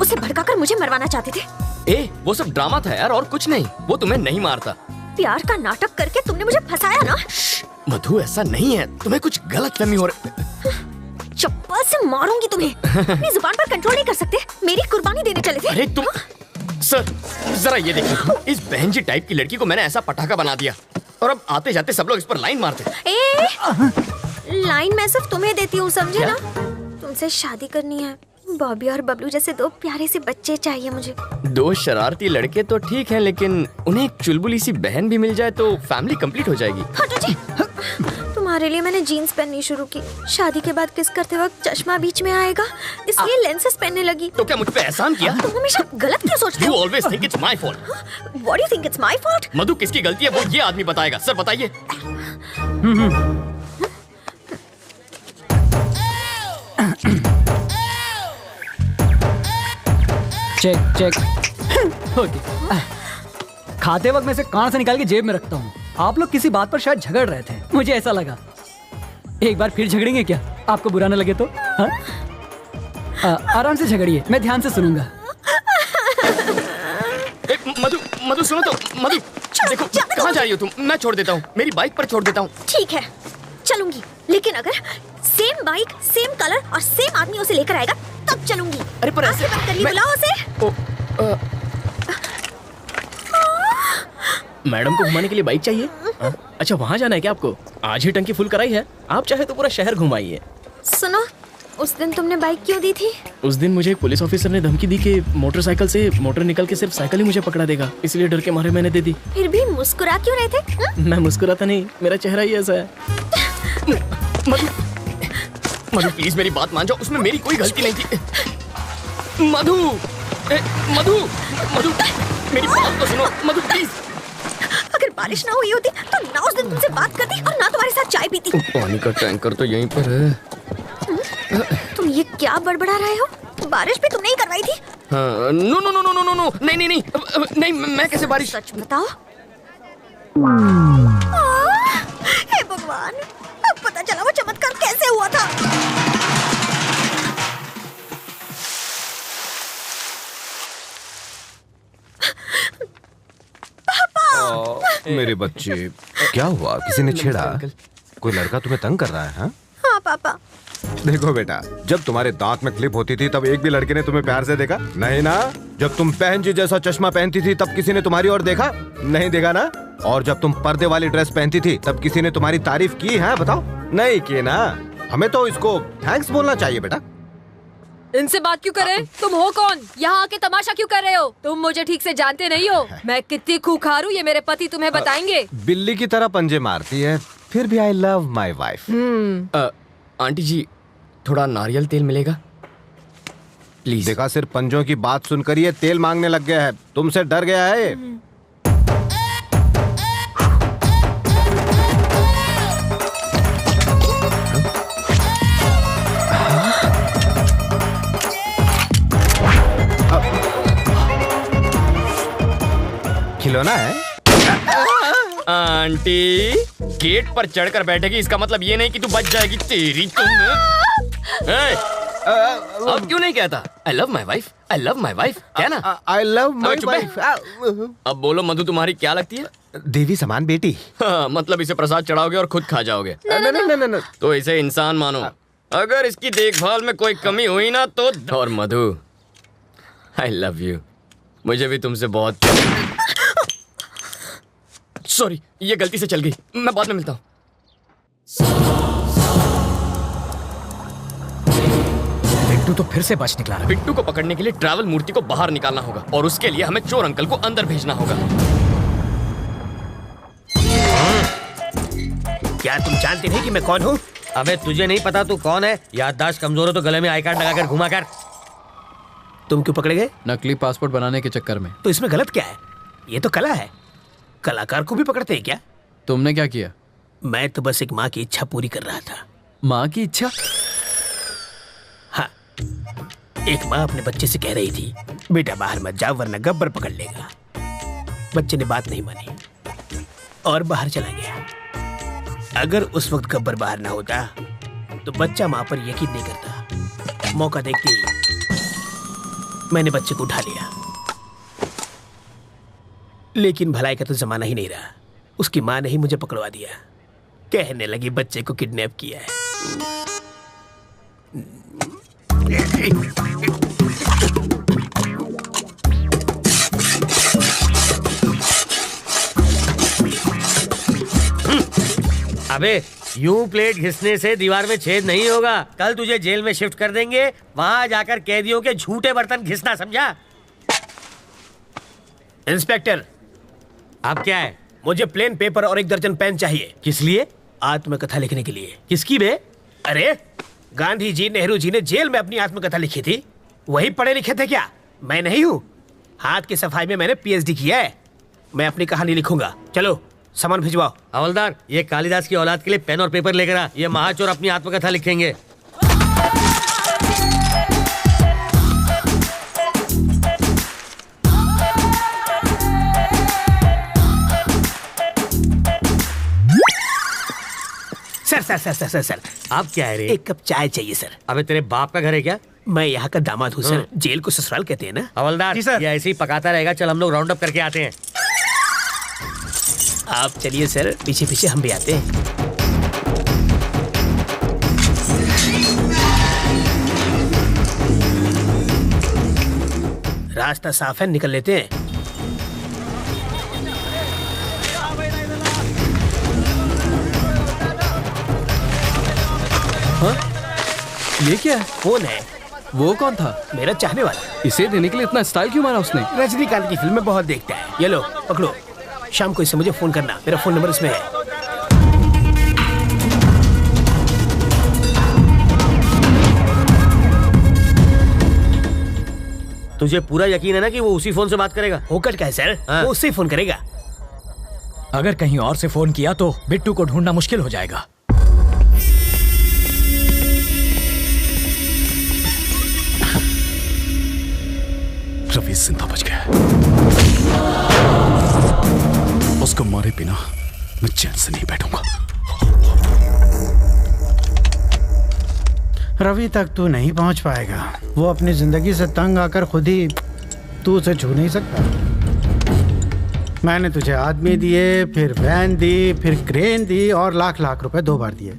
उसे भड़काकर मुझे मरवाना चाहते थे। वो सब ड्रामा था यार, और कुछ नहीं। वो तुम्हें नहीं मारता। प्यार का नाटक करके तुमने मुझे फंसाया ना। मधु ऐसा नहीं है, तुम्हें कुछ गलतफहमी हो रही। चप्पल से मारूंगी तुम्हें। अपनी जुबान पर कंट्रोल नहीं कर सकते। मेरी कुर्बानी देने चले थे। अरे तुम सर, जरा ये देखो, इस बहन जी टाइप की लड़की को मैंने ऐसा पटाखा बना दिया, और अब आते जाते सब लोग इस पर लाइन मारते। लाइन मैं सिर्फ तुम्हें देती हूँ, समझे ना? तुमसे शादी करनी है। बॉबी और बबलू जैसे 2 प्यारे से बच्चे चाहिए मुझे। 2 शरारती लड़के तो ठीक है, लेकिन उन्हें एक चुलबुली सी बहन भी मिल जाए तो फैमिली कंप्लीट हो जाएगी। हटो जी। तुम्हारे लिए मैंने जीन्स पहननी शुरू की। शादी के बाद किस करते वक्त चश्मा बीच में आएगा, इसलिए लेंसेज पहनने लगी। तो क्या मुझ पे एहसान किया? तुम हमेशा गलत क्यों सोचते हो? You always think it's my fault. What do you think it's my fault? मधु किसकी गलती है वो ये आदमी बताएगा। सर बताइए। चेक। ओके। खाते वक्त मैं इसे कान से निकाल के जेब में रखता हूँ। आप लोग किसी बात पर शायद झगड़ रहे थे, मुझे ऐसा लगा। एक बार फिर झगड़ेंगे क्या? आपको बुरा न लगे तो? आराम से झगड़िए, मैं ध्यान से सुनूंगा। मधु सुनो तो। मधु देखो, कहाँ जा रही हो तुम? मैं छोड़ देता हूँ, मेरी बाइक पर छोड़ देता हूँ। ठीक है, चलूंगी, लेकिन अगर सेम बाइक, सेम कलर और सेम आदमी उसे लेकर आएगा तब चलूंगी। अरे पर ऐसे बंद करनी, बुलाओ उसे। मैडम को घुमाने के लिए बाइक चाहिए? अच्छा, वहाँ जाना है क्या आपको? आज ही टंकी फुल कराई है, आप चाहे तो पूरा शहर घुमाइए। सुनो, उस दिन तुमने बाइक क्यों दी थी? उस दिन मुझे एक पुलिस ऑफिसर ने धमकी दी कि मोटरसाइकिल से मोटर निकल के सिर्फ साइकिल ही मुझे पकड़ा देगा, इसलिए डर के मारे मैंने दे दी। फिर भी मुस्कुरा क्यों रहे थे? मैं मुस्कुराता नहीं, मेरा चेहरा ही ऐसा है। मधु प्लीज मेरी बात मान जाओ, उसमें मेरी कोई गलती नहीं थी। मधु मेरी बात तो सुनो। मधु प्लीज। अगर बारिश ना हुई होती तो ना उस दिन तुमसे बात करती और ना तुम्हारे साथ चाय पीती। पानी का टैंकर तो यहीं पर है। तुम ये क्या बड़बड़ा रहे हो? बारिश भी तुमने ही करवाई थी। नो, नहीं, मैं कैसे बारिश? सच बताओ। हे भगवान, अब पता चला वो चमत्कार कैसे हुआ था। मेरे बच्चे, क्या हुआ? किसी ने छेड़ा? कोई लड़का तुम्हें तंग कर रहा है? हाँ पापा। देखो बेटा, जब तुम्हारे दांत में क्लिप होती थी तब एक भी लड़के ने तुम्हें प्यार से देखा? नहीं ना। जब तुम बहन जी जैसा चश्मा पहनती थी तब किसी ने तुम्हारी ओर देखा? नहीं देखा ना। और जब तुम पर्दे वाली ड्रेस पहनती थी तब किसी ने तुम्हारी तारीफ की है? बताओ, नहीं की ना। हमें तो इसको थैंक्स बोलना चाहिए बेटा। इनसे बात क्यों करें? तुम हो कौन? यहाँ आके तमाशा क्यों कर रहे हो? तुम मुझे ठीक से जानते नहीं हो। मैं कितनी खूंखार हूँ ये मेरे पति तुम्हें बताएंगे। बिल्ली की तरह पंजे मारती है, फिर भी I love my wife. Aunty ji, थोड़ा नारियल तेल मिलेगा? प्लीज। देखा, सिर्फ पंजों की बात सुनकर ये तेल मांगने लग गया है। तुमसे डर गया है। खिलौना है। आंटी, गेट पर चढ़कर बैठेगी इसका मतलब ये नहीं कि तू बच जाएगी। तेरी अब क्यों नहीं कहता आई love my wife, I love my wife? क्या ना आई लव माई वाइफ। अब बोलो मधु, तुम्हारी क्या लगती है? देवी समान बेटी। हाँ, मतलब इसे प्रसाद चढ़ाओगे और खुद खा जाओगे? नहीं। तो इसे इंसान मानो। अगर इसकी देखभाल में कोई कमी हुई ना तो। और मधु, आई लव यू। मुझे भी तुमसे बहुत। सॉरी, ये गलती से चल गई, मैं बाद में मिलता हूँ। बिट्टू तो फिर से बच निकला। बिट्टू को पकड़ने के लिए ट्रैवल मूर्ति को बाहर निकालना होगा और उसके लिए हमें चोर अंकल को अंदर भेजना होगा। क्या तुम जानते नहीं कि मैं कौन हूँ? अबे तुझे नहीं पता तू कौन है? याददाश्त कमजोर हो तो गले में आई कार्ड लगाकर घुमा कर। तुम क्यों पकड़े गए? नकली पासपोर्ट बनाने के चक्कर में। तो इसमें गलत क्या है? ये तो कला है। कलाकार को भी पकड़ते हैं क्या? तुमने क्या किया? मैं तो बस एक माँ की इच्छा पूरी कर रहा था। माँ की इच्छा? हाँ, एक माँ अपने बच्चे से कह रही थी, बेटा बाहर मत जाओ वरना गब्बर पकड़ लेगा। बच्चे ने बात नहीं मानी और बाहर चला गया। अगर उस वक्त गब्बर बाहर ना होता तो बच्चा माँ पर यकीन नहीं करता। मौका देखते ही मैंने बच्चे को उठा लिया। लेकिन भलाई का तो जमाना ही नहीं रहा। उसकी माँ ने ही मुझे पकड़वा दिया। कहने लगी बच्चे को किडनैप किया है। अबे यूं प्लेट घिसने से दीवार में छेद नहीं होगा। कल तुझे जेल में शिफ्ट कर देंगे, वहां जाकर कैदियों के झूठे बर्तन घिसना, समझा? इंस्पेक्टर, आप क्या है? मुझे प्लेन पेपर और 1 दर्जन पेन चाहिए। किस लिए? आत्मकथा लिखने के लिए। किसकी बे? अरे गांधी जी, नेहरू जी ने जेल में अपनी आत्मकथा लिखी थी। वही पढ़े लिखे थे क्या? मैं नहीं हूँ। हाथ की सफाई में मैंने PhD किया है। मैं अपनी कहानी लिखूंगा। चलो सामान भिजवाओ। हवलदार, ये कालिदास की औलाद के लिए पेन और पेपर लेकर आ। ये महाचोर अपनी आत्मकथा लिखेंगे। सर, आप क्या है रे? 1 कप चाय चाहिए सर। अबे तेरे बाप का घर है क्या? मैं यहाँ का दामाद हूँ सर। जेल को ससुराल कहते हैं ना। हवलदार, ये ऐसे ही पकाता रहेगा। चल हम लोग राउंड अप करके आते हैं। आप चलिए सर, पीछे पीछे हम भी आते हैं। रास्ता साफ है, निकल लेते हैं। हाँ? ये क्या है? कौन है? वो कौन था? मेरा चाहने वाला। इसे देने के लिए इतना स्टाइल क्यों मारा उसने? रजनीकांत की फिल्में बहुत देखता है। ये लो पकड़ो, शाम को इससे मुझे फोन करना। मेरा फोन नंबर इसमें है। तुझे पूरा यकीन है ना कि वो उसी फोन से बात करेगा? होकर क्या है सर? वो उससे फोन करेगा। अगर कहीं और से फोन किया तो बिट्टू को ढूंढना मुश्किल हो जाएगा। रवि जिंदा बच गया। उसको मारे बिना मैं चैन से नहीं बैठूंगा। रवि तक तू नहीं पहुंच पाएगा। वो अपनी जिंदगी से तंग आकर खुद ही तू उसे छू नहीं सकता। मैंने तुझे आदमी दिए, फिर वैन दी, फिर क्रेन दी और लाख लाख रुपए 2 बार दिए।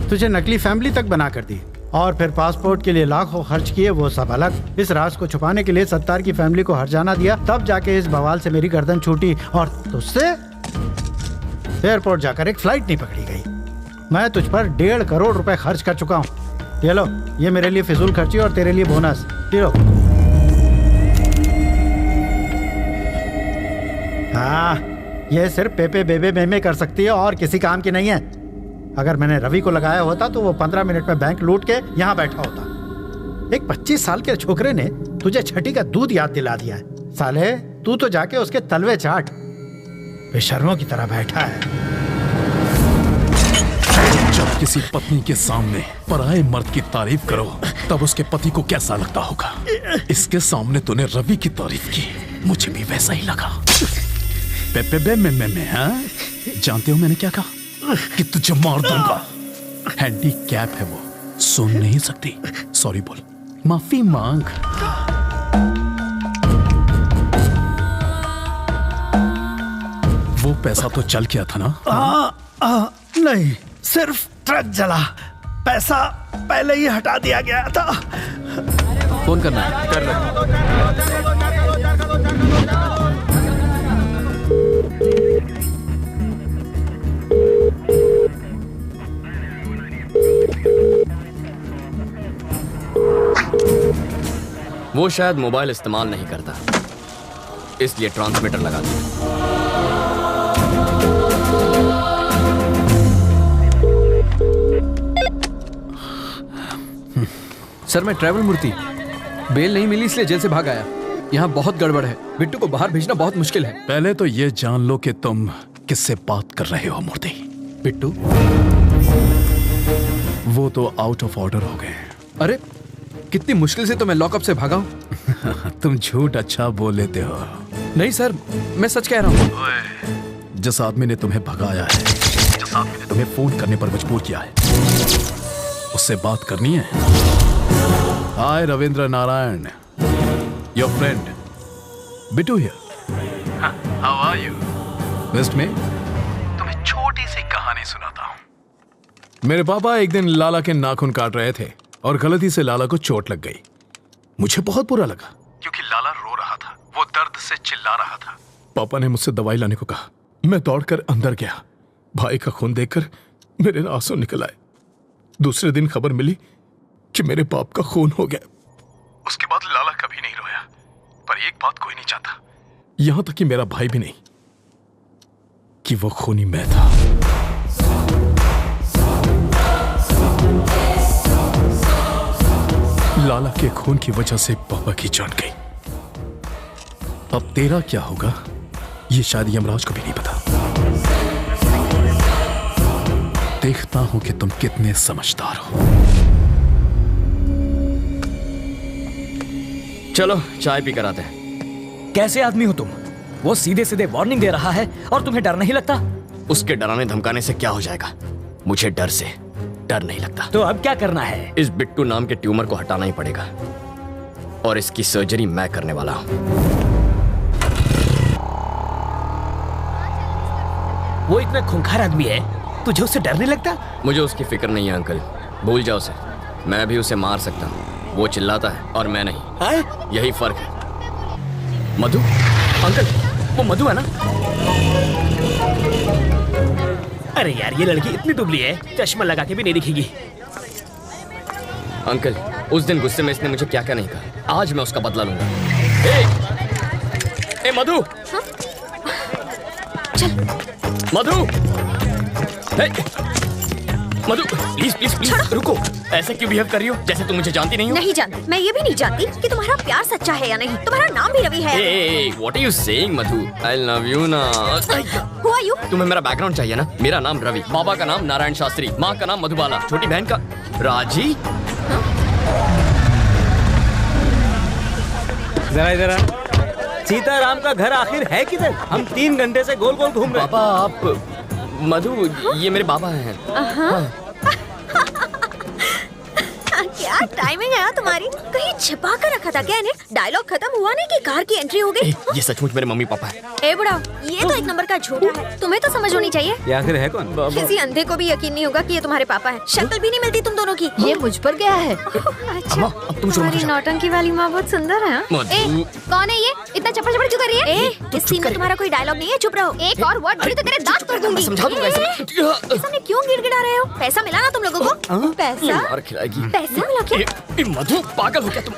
तुझे नकली फैमिली तक बना कर दी और फिर पासपोर्ट के लिए लाखों खर्च किए, वो सब अलग। इस राज को छुपाने के लिए सत्तार की फैमिली को हर्जाना दिया, तब जाके इस बवाल से मेरी गर्दन छूटी और तुझसे एयरपोर्ट जाकर एक फ्लाइट नहीं पकड़ी गई। मैं तुझ पर 1.5 करोड़ रुपए खर्च कर चुका हूँ। ये लो, ये मेरे लिए फिजूल खर्ची और तेरे लिए बोनस। ये लो। हाँ, ये सिर्फ पेपे बेबे मेमे कर सकती है और किसी काम की नहीं है। अगर मैंने रवि को लगाया होता तो वो 15 मिनट में बैंक लूट के यहाँ बैठा होता। एक 25 साल के छोकरे ने तुझे छठी का दूध याद दिला दिया है। साले तू तो जाके उसके तलवे चाट, बेशर्मों की तरह बैठा है। जब किसी पत्नी के सामने पराये मर्द की तारीफ करो तब उसके पति को कैसा लगता होगा। इसके सामने तूने रवि की तारीफ की, मुझे भी वैसा ही लगा। हाँ? जानते हो मैंने क्या कहा? कि तुझे मार दूंगा। हैंडीकैप है वो, सुन नहीं सकती। सॉरी बोल, माफी मांग। वो पैसा तो चल गया था ना? नहीं, सिर्फ ट्रक जला, पैसा पहले ही हटा दिया गया था। फोन करना है। कर लो। वो शायद मोबाइल इस्तेमाल नहीं करता, इसलिए ट्रांसमीटर लगा दिया। सर मैं ट्रैवल मूर्ति, बेल नहीं मिली इसलिए जेल से भाग आया। यहाँ बहुत गड़बड़ है, बिट्टू को बाहर भेजना बहुत मुश्किल है। पहले तो ये जान लो कि तुम किससे बात कर रहे हो मूर्ति। बिट्टू? वो तो आउट ऑफ ऑर्डर हो गए। अरे कितनी मुश्किल से तो मैं लॉकअप से भागा हूँ। तुम झूठ अच्छा बोल लेते हो। नहीं सर, मैं सच कह रहा हूँ। जिस आदमी ने तुम्हें भगाया है, जिस आदमी ने तुम्हें फोन करने पर मजबूर किया है, उससे बात करनी है। Hi Ravindra Narayan, your friend Bittu here. How are you? West में तुम्हें छोटी सी कहानी सुनाता हूँ। मेरे पापा एक दिन लाला के नाखून काट रहे थे और गलती से लाला को चोट लग गई। मुझे बहुत बुरा लगा क्योंकि लाला रो रहा था, वो दर्द से चिल्ला रहा था। पापा ने मुझसे दवाई लाने को कहा। मैं दौड़कर अंदर गया। भाई का खून देखकर मेरे आंसू निकल आए। दूसरे दिन खबर मिली कि मेरे बाप का खून हो गया। उसके बाद लाला कभी नहीं रोया, पर एक बात कोई नहीं चाहता, यहां तक कि मेरा भाई भी नहीं, कि वो खूनी मैं था। लाला के खून की वजह से पापा की जान गई। अब तेरा क्या होगा ये शायद यमराज को भी नहीं पता। देखता हूं कि तुम कितने समझदार हो। चलो चाय पी कर आते हैं। कैसे आदमी हो तुम? वो सीधे सीधे वार्निंग दे रहा है और तुम्हें डर नहीं लगता? उसके डराने धमकाने से क्या हो जाएगा? मुझे डर से डर नहीं लगता। तो अब क्या करना है? इस बिट्टू नाम के ट्यूमर को हटाना ही पड़ेगा और इसकी सर्जरी मैं करने वाला हूं। वो इतना खूंखार आदमी है, तुझे उससे डर नहीं लगता? मुझे उसकी फिक्र नहीं है अंकल, भूल जाओ उसे। मैं भी उसे मार सकता हूँ, वो चिल्लाता है और मैं नहीं। यही फर्क है। मधु अंकल, वो मधु है ना? अरे यार ये लड़की इतनी दुबली है, चश्मा लगा के भी नहीं दिखेगी। अंकल उस दिन गुस्से में इसने मुझे क्या क्या नहीं कहा, आज मैं उसका बदला लूंगा। ए मधु, चल मधु, मधु प्लीज प्लीज प्लीज रुको। ऐसे क्यों बिहेव कर रही हो जैसे तुम मुझे जानती नहीं हो? नहीं जानती, मैं ये भी नहीं जानती कि तुम्हारा प्यार सच्चा है या नहीं। तुम्हारा नाम भी रवि है। What are you saying Madhu? I love you ना। Who are you? तुम्हें मेरा बैकग्राउंड चाहिए ना? मेरा नाम रवि, पापा का नाम नारायण शास्त्री, माँ का नाम मधुबाला, छोटी बहन का राजी। जरा इधर सीताराम का घर आखिर है किधर? हम 3 घंटे से गोल गोल घूम रहे हैं। पापा आप मधु, ये मेरे बाबा हैं। क्या टाइमिंग है तुम्हारी? कहीं छिपा कर रखा था क्या इन्हें? डायलॉग खत्म हुआ नहीं कि कार की एंट्री हो गई। ये सचमुच मेरे मम्मी पापा है। ए बुढ़ा, ये तो एक नंबर का झूठा है, तुम्हें तो समझ होनी चाहिए। ये आखिर है कौन? किसी अंधे को भी यकीन नहीं होगा कि ये तुम्हारे पापा है। शक्ल भी नहीं मिलती तुम दोनों की। ये मुझ पर गया है। अच्छा, तुम्हारी नौटंकी वाली माँ बहुत सुंदर है। कौन है ये? इतना चप्पड़ चप्पड़ क्यों कर रही है? इस सीन में तुम्हारा कोई डायलॉग नहीं है, चुप रहो। एक और वर्ड बोली तो तेरे दांत तोड़ दूंगी। समझा दूंगा इसे। ऐसा क्यों गिड़गिड़ा रहे हो? पैसा मिला ना तुम लोगों को? पैसा? मार खिलाएगी। पैसा मिला क्या? मधु पागल हो क्या तुम?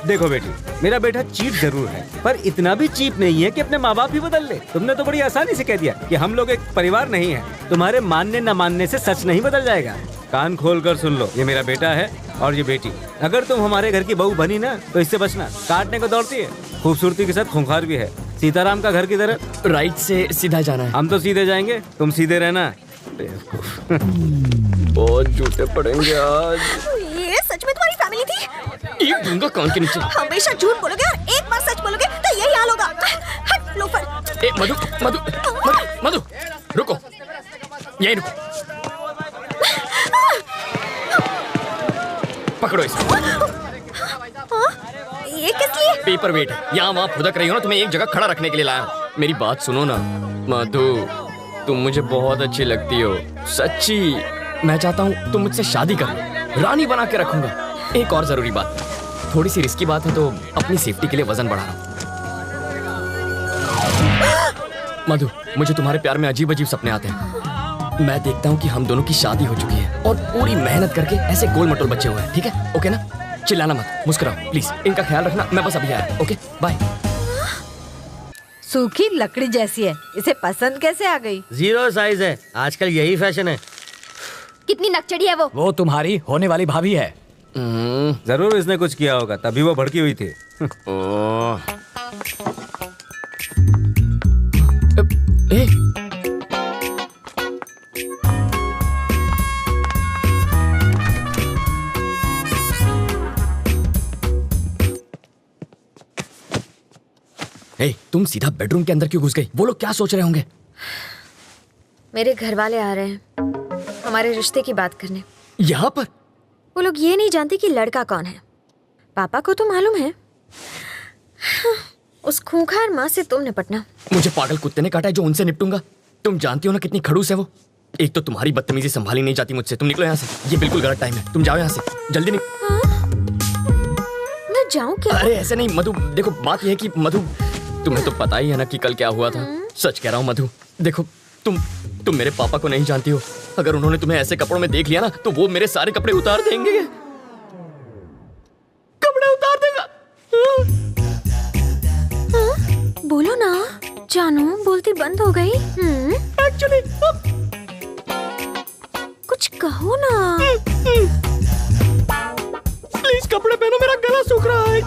देखो बेटी, मेरा बेटा चीप जरूर है, पर इतना भी चीप नहीं है कि अपने माँ बाप भी बदल ले। तुमने तो बड़ी आसानी से कह दिया कि हम लोग एक परिवार नहीं है। तुम्हारे मानने न मानने से सच नहीं बदल जाएगा। कान खोल कर सुन लो, ये मेरा बेटा है और ये बेटी, अगर तुम हमारे घर की बहू बनी ना तो इससे बचना, काटने को दौड़ती है, खूबसूरती के साथ खूंखार भी है। सीताराम का घर की तरफ राइट से सीधा जाना है। हम तो सीधे जाएंगे, तुम सीधे रहना। बहुत झूठे पड़ेंगे आज। ये सच में तुम्हारी फैमिली थी? एक दूंगा कान के नीचे। हमेशा झूठ बोलोगे और एक बार सच बोलोगे तो यही हाल होगा। हट लोफर। ए मधु मधु मधु मधु रुको, यहीं रुको। पकड़ो इसे। ये किस लिए? पेपर वेट है, यहाँ वहाँ फुदक रही हो ना, तुम्हें एक जगह खड़ा रखने के लिए लाया हूँ। मेरी बात सुनो ना मधु, तुम मुझे बहुत अच्छी लगती हो, सच्ची। मैं चाहता हूँ तुम मुझसे शादी कर लो, रानी बना के रखूंगा। एक और जरूरी बात, थोड़ी सी रिस्की बात है तो अपनी सेफ्टी के लिए वजन बढ़ा रहा हूँ। मधु, मुझे तुम्हारे प्यार में अजीब अजीब सपने आते हैं। मैं देखता हूँ कि हम दोनों की शादी हो चुकी है और पूरी मेहनत करके ऐसे गोल मटोल बच्चे हुए हैं। ठीक है, ओके ना? चिल्लाना मत, मुस्कुराओ प्लीज। इनका ख्याल रखना, मैं बस अभी आया। Okay bye. सूखी लकड़ी जैसी है, इसे पसंद कैसे आ गई? 0 साइज है, आजकल यही फैशन है। कितनी नकचड़ी है वो तुम्हारी होने वाली भाभी है। जरूर इसने कुछ किया होगा, तभी वो भड़की हुई थी। तुम सीधा बेडरूम के अंदर क्यों घुस गई? वो लोग क्या सोच रहे होंगे? मेरे घर वाले आ रहे हैं हमारे रिश्ते की बात करने। यहाँ पर? वो लोग ये नहीं जानते कि लड़का कौन है। पापा को तो मालूम है। उस खूंखार माँ से तुम निपटना। मुझे पागल कुत्ते ने काटा है जो उनसे निपटूंगा। तुम जानती हो ना कितनी खड़ूस है वो। एक तो तुम्हारी बदतमीजी संभाली नहीं जाती मुझसे। तुम निकलो यहाँ से, ये बिल्कुल गलत टाइम है। तुम जाओ यहाँ से, जल्दी मैं जाऊँ क्या? अरे ऐसे नहीं मधु, देखो बात यह है कि मधु, तुम्हें तो पता ही है ना कि कल क्या हुआ था। सच कह रहा हूँ मधु, देखो तुम मेरे पापा को नहीं जानती हो। अगर उन्होंने तुम्हें ऐसे कपड़ों में देख लिया ना तो वो मेरे सारे कपड़े उतार देंगे। कपड़े उतार देगा। बोलो ना जानू, बोलती बंद हो गई। एक्चुअली कुछ कहो ना। प्लीज कपड़े पहनो, मेरा गला सूख रहा है।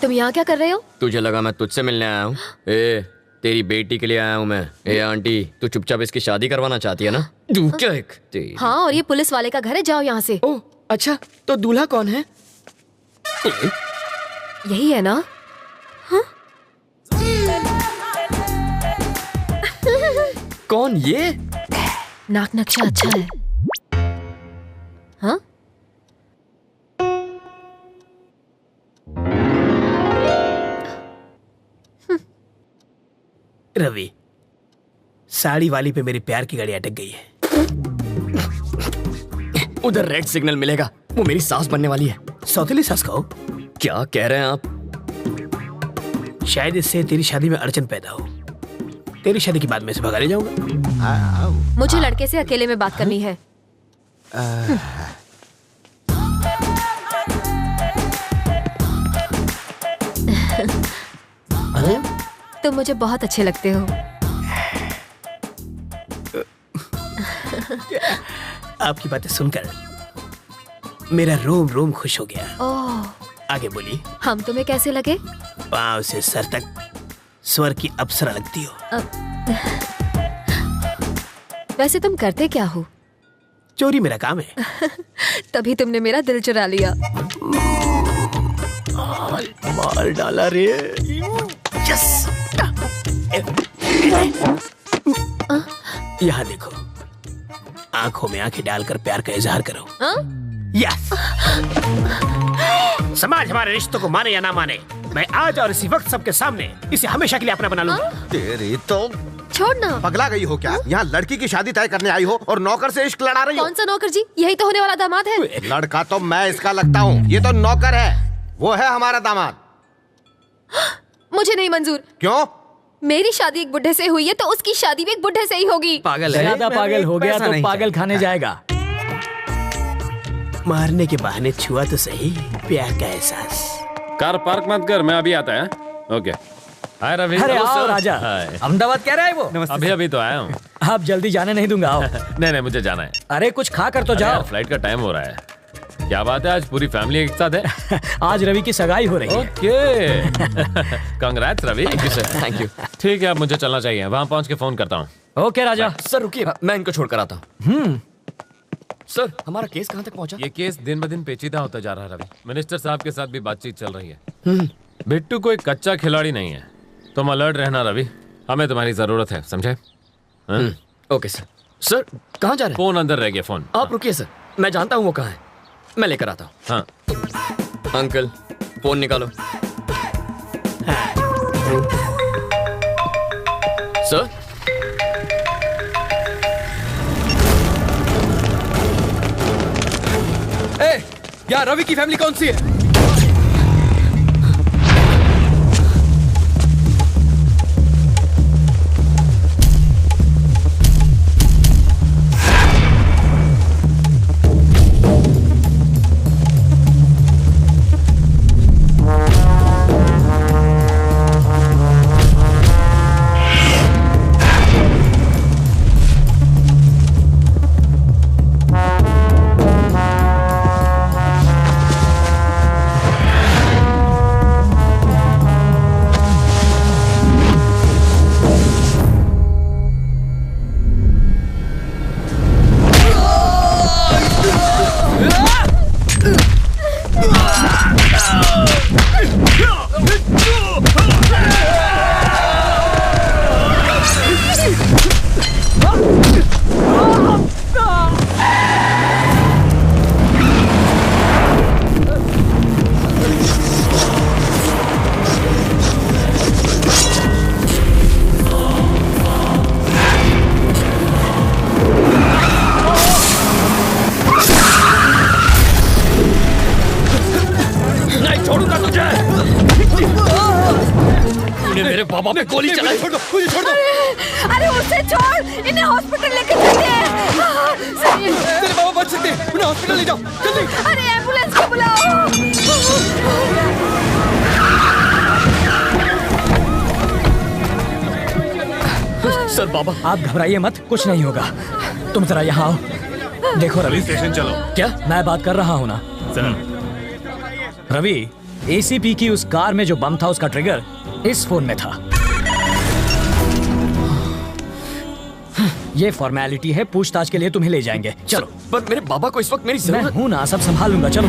तुम यहाँ क्या कर रहे हो? तुझे लगा मैं तुझसे मिलने आया हूँ? तेरी बेटी के लिए आया हूँ मैं। आंटी, तू चुपचाप इसकी शादी करवाना चाहती है ना? तू क्या एक हाँ, और ये पुलिस वाले का घर है, जाओ यहाँ से। ओह अच्छा, तो दूल्हा कौन है? यही है ना? हाँ? कौन ये? नाक नक्शा अच्छा है। हाँ? रवि, साड़ी वाली पे मेरी प्यार की गाड़ी अटक गई है। उधर रेड सिग्नल मिलेगा, वो मेरी सास बनने वाली है। सौतेली सास कहो? क्या कह रहे हैं आप? शायद इससे तेरी शादी में अड़चन पैदा हो। तेरी शादी के बाद मैं इसे भगा ले जाऊंगा। मुझे लड़के से अकेले में बात करनी है। तुम मुझे बहुत अच्छे लगते हो। आपकी बातें सुनकर मेरा रोम रोम खुश हो गया। ओह, आगे बोलिए। हम तुम्हें कैसे लगे? पांव से सर तक स्वर की अप्सरा लगती हो। वैसे तुम करते क्या हो? चोरी मेरा काम है। तभी तुमने मेरा दिल चुरा लिया। मार डाला रे। यस। यहाँ देखो, आंखों में आंखें डालकर प्यार का इजहार करो। यस। समाज हमारे रिश्तों को माने या ना माने, मैं आज और इसी वक्त सबके सामने इसे हमेशा के लिए अपना बना लूंगा। तेरी तो छोड़ना। पगला गई हो क्या? यहाँ लड़की की शादी तय करने आई हो और नौकर से इश्क लड़ा रही हो? कौन सा नौकर जी? यही तो होने वाला दामाद है। लड़का तो मैं इसका लगता हूँ, ये तो नौकर है। वो है हमारा दामाद। मुझे नहीं मंजूर। क्यों? मेरी शादी एक बुढ़े से हुई है तो उसकी शादी भी एक बुढ़े से ही होगी। पागल है, ज्यादा पागल हो गया तो पागल खाने जाएगा। मारने के बहाने छुआ तो सही प्यार का एहसास। कार पार्क मत कर, मैं अभी आता है। ओके। हाय रवि। अरे आओ राजा, अहमदाबाद कह रहा है वो। अभी अभी तो आया हूँ। आप जल्दी जाने नहीं दूंगा, आओ। नहीं मुझे जाना है। अरे कुछ खा कर तो जाओ। फ्लाइट का टाइम हो रहा है। क्या बात है, आज पूरी फैमिली एक साथ है? आज रवि की सगाई हो रही है। Okay. Congrats Ravi. Thank you sir, thank you. ठीक है, अब मुझे चलना चाहिए, वहाँ पहुँच के फोन करता हूँ। ओके राजा। सर रुकिए, मैं इनको छोड़कर आता हूँ। सर हमारा केस कहाँ तक पहुँचा? ये केस दिन ब दिन पेचीदा होता जा रहा है रवि। मिनिस्टर साहब के साथ भी बातचीत चल रही है। बिट्टू कोई कच्चा खिलाड़ी नहीं है, तुम अलर्ट रहना रवि, हमें तुम्हारी जरूरत है, समझे? Okay sir. सर कहाँ जा रहे हैं? फोन अंदर रह गया, फोन। आप रुकिए सर, मैं जानता हूँ वो कहाँ है, मैं लेकर आता हूँ। हाँ अंकल फोन निकालो। सर यार रवि की फैमिली कौन सी है? बाबा पे गोली चलाई। छोड़ दो, मुझे छोड़ दो। अरे उसे छोड़, इन्हें हॉस्पिटल लेके चलते हैं। तेरे बाबा बच सकते हैं, उन्हें हॉस्पिटल ले जाओ जल्दी। अरे एम्बुलेंस को बुलाओ। सर बाबा आप घबराइए मत, कुछ नहीं होगा। तुम जरा यहाँ आओ। देखो रवि, स्टेशन चलो। क्या मैं बात कर रहा हूँ ना सर। रवि, एसीपी की उस कार में जो बम था उसका ट्रिगर इस फोन में था। ये फॉर्मेलिटी है, पूछताछ के लिए तुम्हें ले जाएंगे। चलो। पर मेरे बाबा को इस वक्त मेरी मैं हूं ना, सब संभाल लूंगा। चलो।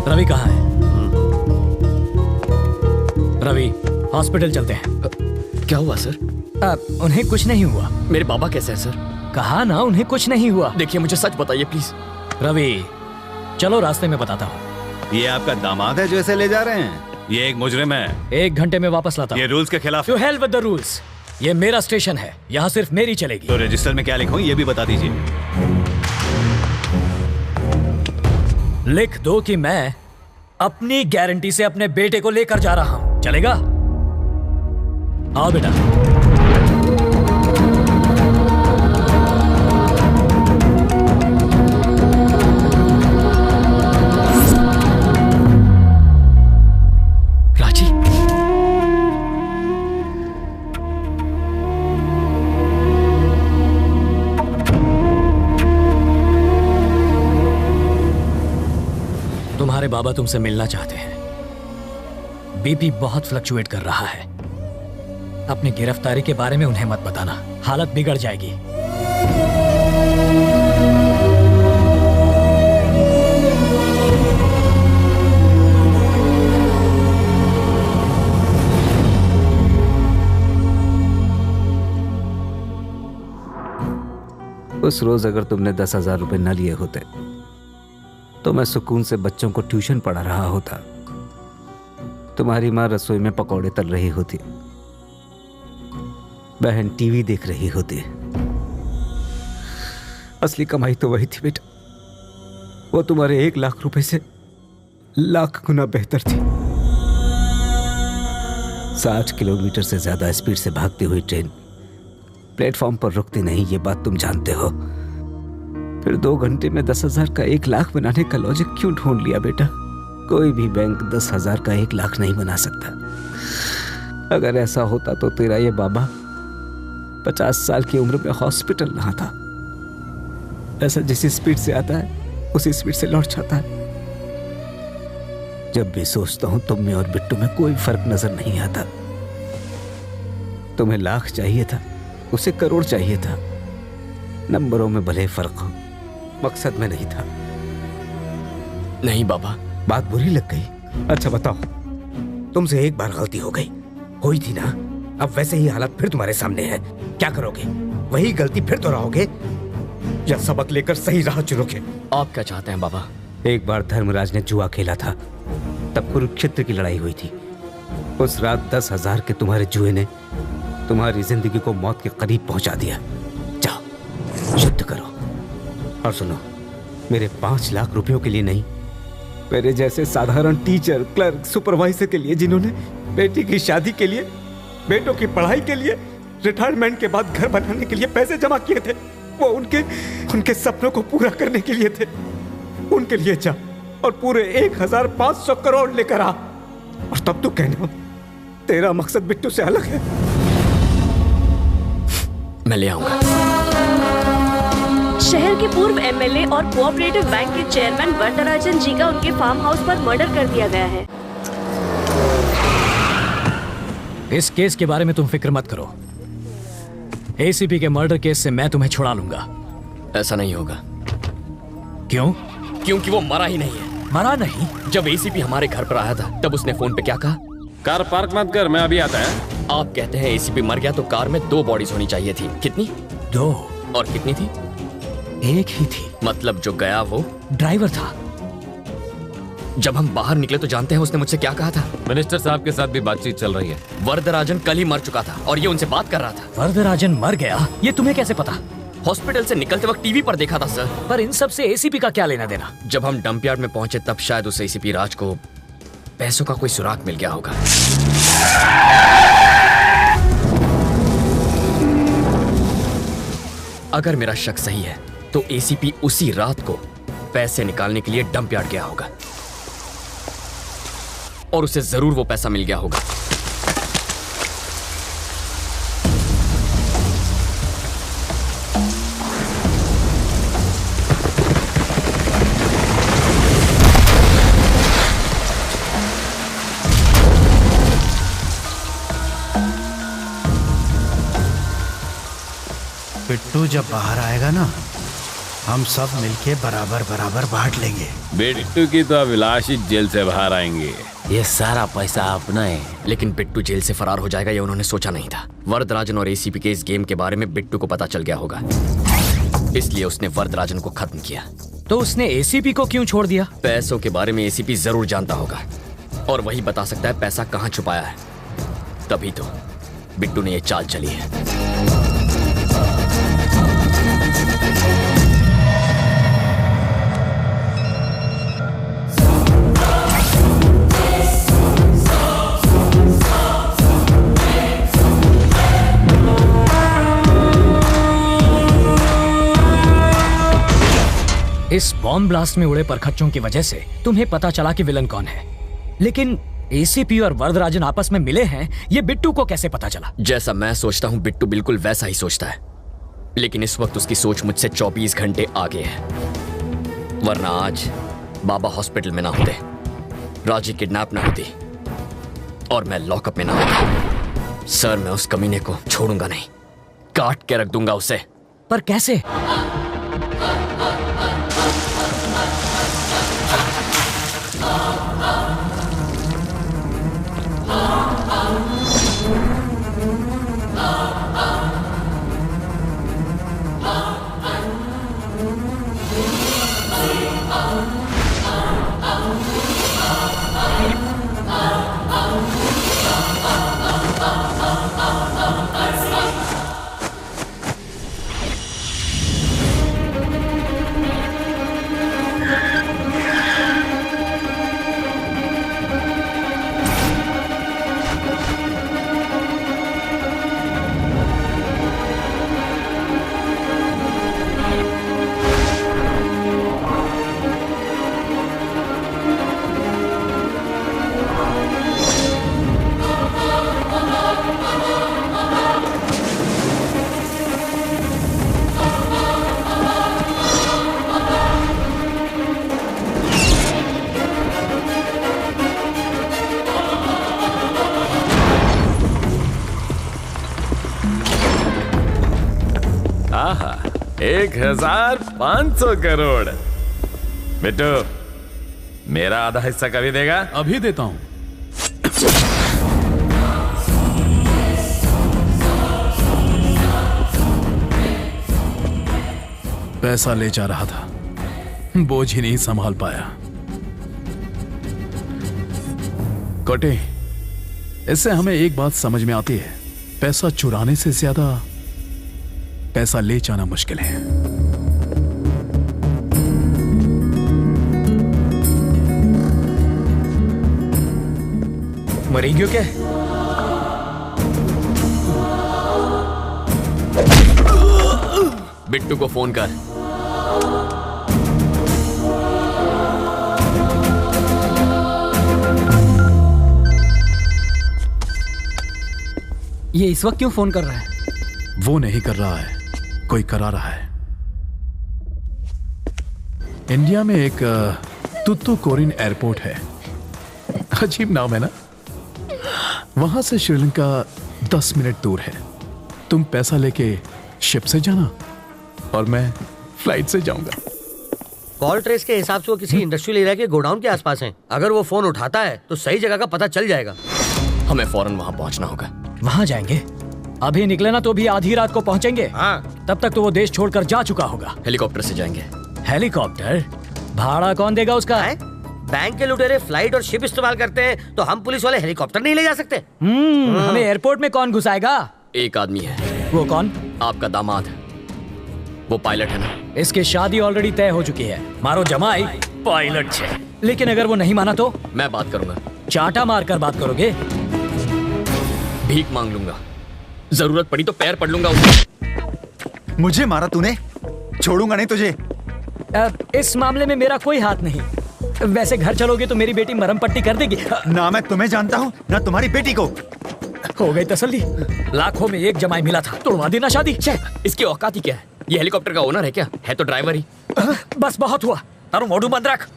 रवि कहाँ है? रवि, हॉस्पिटल चलते हैं। क्या हुआ सर? उन्हें कुछ नहीं हुआ। मेरे बाबा कैसे हैं सर? कहा ना उन्हें कुछ नहीं हुआ। देखिए मुझे सच बताइए प्लीज। रवि चलो, रास्ते में बताता हूँ। ये आपका दामाद है जो ऐसे ले जा रहे हैं? ये एक मुजरिम है। 1 घंटे में वापस लाता हूँ। ये रूल्स के खिलाफ। To hell with the rules. ये मेरा स्टेशन है, यहाँ सिर्फ मेरी चलेगी। तो रजिस्टर में क्या लिखूं ये भी बता दीजिए। लिख दो कि मैं अपनी गारंटी से अपने बेटे को लेकर जा रहा हूं। चलेगा? आओ बेटा। राजी, तुम्हारे बाबा तुमसे मिलना चाहते हैं। बीपी बहुत फ्लक्चुएट कर रहा है। अपनी गिरफ्तारी के बारे में उन्हें मत बताना, हालत बिगड़ जाएगी। उस रोज अगर तुमने 10,000 रुपए न लिए होते तो मैं सुकून से बच्चों को ट्यूशन पढ़ा रहा होता। तुम्हारी माँ रसोई में पकौड़े तल रही होती, बहन टीवी देख रही होती। असली कमाई तो वही थी बेटा, वो तुम्हारे 1 लाख रुपए से लाख गुना बेहतर थी। 60 किलोमीटर से ज्यादा स्पीड से भागती हुई ट्रेन प्लेटफॉर्म पर रुकती नहीं, ये बात तुम जानते हो। फिर 2 घंटे में 10,000 का 1 लाख बनाने का लॉजिक क्यों ढूंढ लिया बेटा? कोई भी बैंक 10,000 का 1 लाख नहीं बना सकता। अगर ऐसा होता तो तेरा ये बाबा 50 साल की उम्र में हॉस्पिटल रहा था। ऐसा जिस स्पीड से आता है उसी स्पीड से लौट जाता है। जब भी सोचता हूं तुम में और बिट्टू में कोई फर्क नजर नहीं आता। तुम्हें लाख चाहिए था, उसे करोड़ चाहिए था। नंबरों में भले फर्क हो, मकसद में नहीं था। नहीं बाबा। बात बुरी लग गई? अच्छा बताओ, तुमसे एक बार गलती हो गई, हुई थी ना? अब वैसे ही हालत फिर तुम्हारे सामने है, क्या करोगे? वही गलती फिर दोहराओगे या सबक लेकर सही राह चुनोगे? आप क्या चाहते हैं बाबा? एक बार धर्मराज ने जुआ खेला था, तब कुरुक्षेत्र की लड़ाई हुई थी। उस रात 10,000 के तुम्हारे जुए ने तुम्हारी जिंदगी को मौत के करीब पहुंचा दिया। जाओ शुद्ध करो। और सुनो, मेरे 5 लाख रुपयों के लिए नहीं, मेरे जैसे साधारण टीचर, क्लर्क, सुपरवाइजर के लिए जिन्होंने बेटी की शादी के लिए, बेटों की पढ़ाई के लिए, रिटायरमेंट के बाद घर बनाने के लिए पैसे जमा किए थे, वो उनके सपनों को पूरा करने के लिए थे। उनके लिए जा और पूरे 1,500 करोड़ लेकर आ, और तब तू कहना तेरा मकसद बिट्टू से अलग है। मैं ले आऊंगा। शहर के पूर्व एमएलए और कोऑपरेटिव बैंक के चेयरमैन वरदराजन जी का उनके फार्म हाउस पर मर्डर कर दिया गया है। इस केस के बारे में तुम फिक्र मत करो। एसीपी के मर्डर केस से मैं तुम्हें छुड़ा लूंगा। ऐसा नहीं होगा। क्यों? क्योंकि वो मरा ही नहीं है। मरा नहीं? जब एसीपी हमारे घर पर आया था तब उसने फोन पे क्या कहा? कार पार्क मत कर, मैं अभी आता है। आप कहते हैं एसीपी मर गया तो कार में 2 बॉडीज होनी चाहिए थी। कितनी? 2। और कितनी थी? 1 ही थी। मतलब जो गया वो ड्राइवर था। जब हम बाहर निकले तो जानते हैं उसने मुझसे क्या कहा था? मिनिस्टर साहब के साथ भी बातचीत चल रही है। वरदराजन कल ही मर चुका था और ये उनसे बात कर रहा था। वरदराजन मर गया? ये तुम्हें कैसे पता? हॉस्पिटल से निकलते वक्त टीवी पर देखा था सर। पर इन सब से एसीपी का क्या लेना देना? जब हम डंप यार्ड में पहुंचे तब शायद उस एसीपी राज को पैसों का कोई सुराग मिल गया होगा। अगर मेरा शक सही है तो एसीपी उसी रात को पैसे निकालने के लिए डंप यार्ड गया होगा और उसे जरूर वो पैसा मिल गया होगा। बिट्टू जब बाहर आएगा ना, हम सब मिलके बराबर बराबर बांट लेंगे। बिट्टू की तो अभिलाष ही जेल से बाहर आएंगे। ये सारा पैसा अपना है। लेकिन बिट्टू जेल से फरार हो जाएगा ये उन्होंने सोचा नहीं था। वरदराजन और एसीपी के इस गेम के बारे में बिट्टू को पता चल गया होगा, इसलिए उसने वरदराजन को खत्म किया। तो उसने एसीपी को क्यों छोड़ दिया? पैसों के बारे में एसीपी जरूर जानता होगा और वही बता सकता है पैसा कहाँ छुपाया है। तभी तो बिट्टू ने ये चाल चली है। इस बॉम्ब ब्लास्ट में उड़े परखच्चों की वजह से तुम्हें पता चला कि विलन कौन है, लेकिन एसीपी और वरदराजन आपस में मिले हैं, ये बिट्टू को कैसे पता चला? जैसा मैं सोचता हूँ बिट्टू बिल्कुल वैसा ही सोचता है, लेकिन इस वक्त उसकी सोच मुझसे 24 घंटे आगे है। वरना आज बाबा हॉस्पिटल में ना होते, राजी किडनैप ना होती और मैं लॉकअप में ना होता। सर, मैं उस कमीने को छोड़ूंगा नहीं, काट के रख दूंगा उसे। पर कैसे? 1500 करोड़। बिट्टू, मेरा आधा हिस्सा कभी देगा? अभी देता हूं। पैसा ले जा रहा था, बोझ ही नहीं संभाल पाया। कोटे, इससे हमें एक बात समझ में आती है, पैसा चुराने से ज्यादा पैसा ले जाना मुश्किल है। मरी क्यों क्या? बिट्टू को फोन कर। ये इस वक्त क्यों फोन कर रहा है? वो नहीं कर रहा है, कोई करा रहा है। इंडिया में एक तुतुकोरिन एयरपोर्ट है, अजीब नाम है ना। वहां से श्रीलंका 10 मिनट दूर है। तुम पैसा लेके शिप से जाना और मैं फ्लाइट से जाऊंगा। कॉल ट्रेस के हिसाब से वो किसी इंडस्ट्रियल एरिया के गोडाउन के आसपास हैं। अगर वो फोन उठाता है तो सही जगह का पता चल जाएगा। हमें फौरन वहां पहुंचना होगा। वहां जाएंगे? अभी निकले ना तो भी आधी रात को पहुंचेंगे। हाँ। तब तक तो वो देश छोड़कर जा चुका होगा। हेलीकॉप्टर से जाएंगे। हेलीकॉप्टर? भाड़ा कौन देगा उसका? बैंक के लुटेरे फ्लाइट और शिप इस्तेमाल करते हैं, तो हम पुलिस वाले हेलीकॉप्टर नहीं ले जा सकते। हमें एयरपोर्ट में कौन घुसाएगा? एक आदमी है। वो कौन? आपका दामाद। वो पायलट है ना। इसकी शादी ऑलरेडी तय हो चुकी है। मारो जमाई पायलट है। लेकिन अगर वो नहीं माना तो? मैं बात करूंगा। चाटा मारकर बात करोगे? भीख मांग लूंगा, जरूरत पड़ी तो पैर पड़ लूंगा उसके। मुझे मारा तूने, छोड़ूंगा नहीं तुझे। इस मामले में मेरा कोई हाथ नहीं। वैसे घर चलोगे तो मेरी बेटी मरहम पट्टी कर देगी। ना मैं तुम्हें जानता हूँ ना तुम्हारी बेटी को। हो गई तसल्ली। लाखों में एक जमाई मिला था, तोड़वा देना शादी। इसकी औकात ही क्या है? ये हेलीकॉप्टर का ओनर है क्या? है तो ड्राइवर ही। बस बहुत हुआ, तारो मोड़ू बंद रख।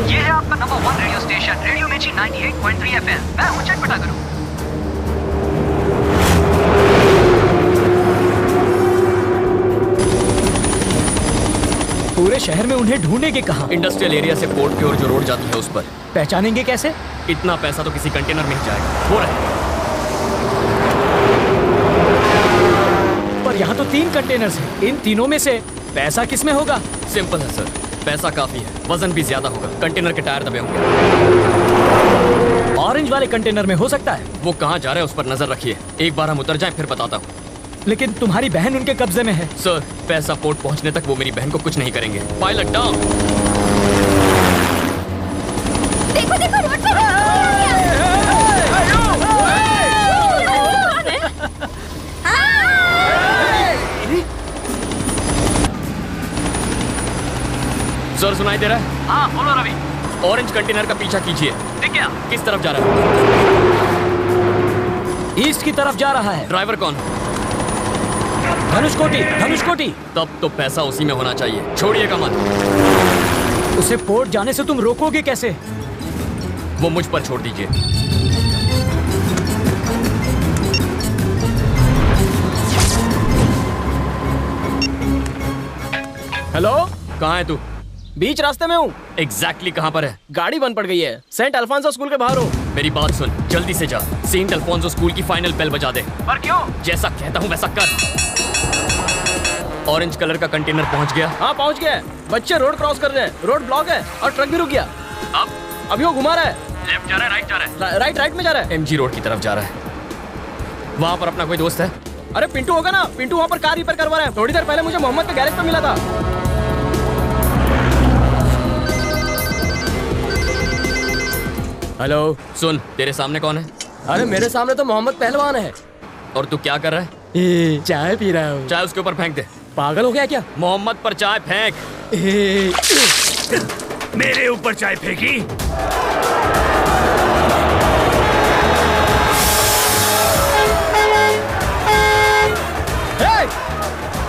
ये है आपका नंबर 1 रेडियो स्टेशन, रेडियो मिर्ची 98.3 FM। मैं हूं चटपटा करूं। पूरे शहर में उन्हें ढूंढेंगे कहाँ? इंडस्ट्रियल एरिया से पोर्ट की ओर जो रोड जाती है उस पर। पहचानेंगे कैसे? इतना पैसा तो किसी कंटेनर में ही जाएगा। हो रहा है। पर यहाँ तो 3 कंटेनर्स हैं। इन तीनों में से पैसा किस में होगा? सिंपल है सर, पैसा काफी है, वजन भी ज्यादा होगा। कंटेनर के टायर दबे होंगे। ऑरेंज वाले कंटेनर में हो सकता है। वो कहाँ जा रहा है उस पर नजर रखिए। एक बार हम उतर जाएं फिर बताता हूँ। लेकिन तुम्हारी बहन उनके कब्जे में है। सर, पैसा पोर्ट पहुंचने तक वो मेरी बहन को कुछ नहीं करेंगे। Pilot down. देखो देखो रोड पर सर, सुनाई दे रहा है? हाँ बोलो रवि। ऑरेंज कंटेनर का पीछा कीजिए। ठीक है। किस तरफ जा रहा है? ईस्ट की तरफ जा रहा है। ड्राइवर कौन? धनुषकोटी। धनुषकोटी। तब तो पैसा उसी में होना चाहिए। छोड़िएगा मत। उसे पोर्ट जाने से तुम रोकोगे कैसे? वो मुझ पर छोड़ दीजिए। हेलो, कहाँ है तू? बीच रास्ते में हूँ। एग्जैक्टली कहाँ पर है? गाड़ी बंद पड़ गई है। सेंट अल्फांसो स्कूल के बाहर हूँ। मेरी बात सुन, जल्दी से जा। सेंट अल्फांसो स्कूल की फाइनल बेल बजा दे। पर क्यों? जैसा कहता हूँ वैसा कर। ऑरेंज कलर का कंटेनर पहुँच गया? हाँ पहुँच गया। बच्चे रोड क्रॉस कर रहे हैं, रोड ब्लॉक है और ट्रक भी रुक गया। अब अभी वो घुमा रहा है। लेफ्ट जा रहा है, राइट जा रहा है? राइट में जा रहा है। एमजी रोड की तरफ जा रहा है। वहाँ पर अपना कोई दोस्त है? अरे पिंटू होगा ना, पिंटू वहाँ पर कार रिपेयर करवा रहा है। थोड़ी देर पहले मुझे मोहम्मद के गैरेज पे मिला था। हेलो, सुन, तेरे सामने कौन है? अरे मेरे सामने तो मोहम्मद पहलवान है। और तू क्या कर रहा है? चाय पी रहा हूँ। चाय उसके ऊपर फेंक दे। पागल हो गया क्या? मोहम्मद पर चाय फेंक। मेरे ऊपर चाय फेंकी?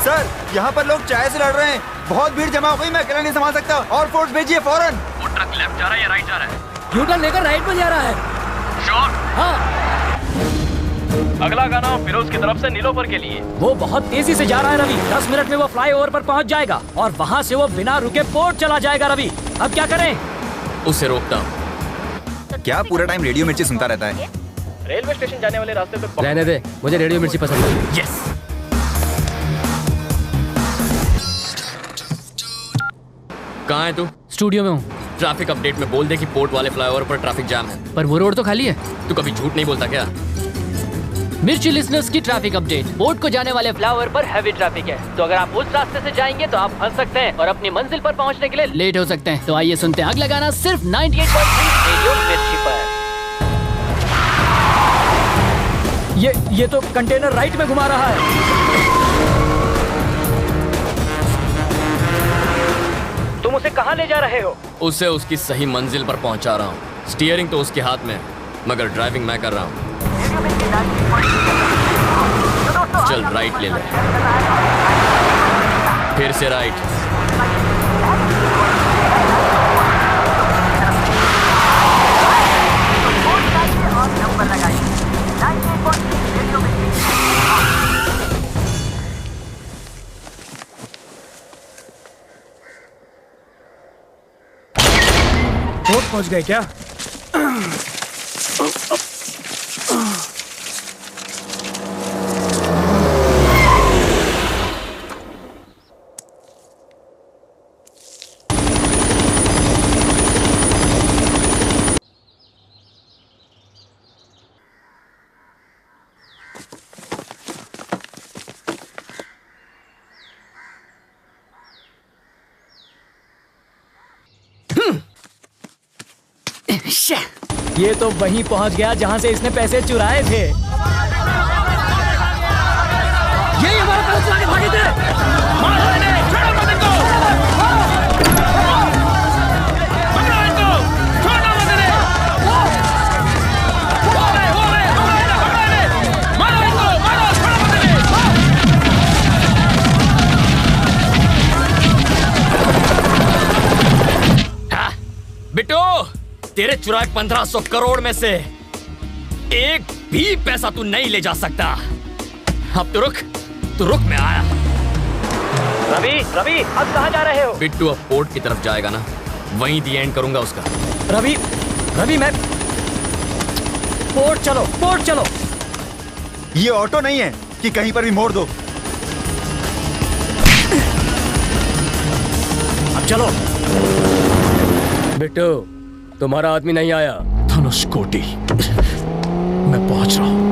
सर, यहाँ पर लोग चाय से लड़ रहे हैं। बहुत भीड़ जमा हो गई, मैं अकेला नहीं संभाल सकता। और फोर्स भेजिए फौरन। वो ट्रक लेफ्ट जा रहा है या राइट जा रहा है? यूटर्न लेकर राइट में जा रहा है। श्योर? हाँ। अगला गाना फिरोज की तरफ से नीलोफर के लिए। वो बहुत तेजी से जा रहा है रवि। 10 मिनट में वो फ्लाईओवर पर पहुंच जाएगा और वहाँ से वो बिना रुके पोर्ट चला जाएगा। रवि अब क्या करें? उसे रोकता हूँ। क्या पूरा टाइम रेडियो मिर्ची सुनता रहता है? रेलवे स्टेशन जाने वाले रास्ते पे रहने दे, मुझे रेडियो मिर्ची पसंद है। यस। कहाँ है तू? स्टूडियो में हूँ। ट्रैफिक अपडेट में बोल दे कि पोर्ट वाले फ्लाईओवर पर ट्रैफिक जाम है। पर वो रोड तो खाली है। तू कभी झूठ नहीं बोलता क्या? मिर्ची लिसनर्स की ट्रैफिक अपडेट। पोर्ट को जाने वाले फ्लाईओवर पर हैवी ट्रैफिक है, तो अगर आप उस रास्ते से जाएंगे तो आप फंस सकते हैं और अपनी मंजिल पर पहुंचने के लिए लेट हो सकते हैं। तो आइए सुनते हैं अगला गाना सिर्फ 98.3 रेडियो मिर्ची पर। ये तो कंटेनर राइट में घुमा रहा है। तुम उसे कहाँ ले जा रहे हो? उसे उसकी सही मंजिल पर पहुंचा रहा हूँ। स्टीयरिंग तो उसके हाथ में है, मगर ड्राइविंग मैं कर रहा हूँ। चल राइट ले ले, फिर से राइट। पोर्ट पहुंच गए क्या? ये तो वहीं पहुंच गया जहां से इसने पैसे चुराए थे। यही हमारा पुलिस वाले भागे थे। मारो इन्हें, छोड़ो मत इनको। पकड़ो इनको, छोड़ो मत इन्हें। हो गए, पकड़ो इन्हें। मारो इनको, मारो, छोड़ो मत इन्हें। हाँ, बिट्टू तेरे चुराए 1500 करोड़ में से एक भी पैसा तू नहीं ले जा सकता। अब तू रुक, मैं आया। रवि अब कहाँ जा रहे हो? बिट्टू अब पोर्ट की तरफ जाएगा ना, वहीं दी एंड करूंगा उसका। रवि मैं पोर्ट चलो। ये ऑटो नहीं है कि कहीं पर भी मोड़ दो। अब चलो। बिट्टू तुम्हारा आदमी नहीं आया। धनुषकोटि, मैं पहुंच रहा हूं।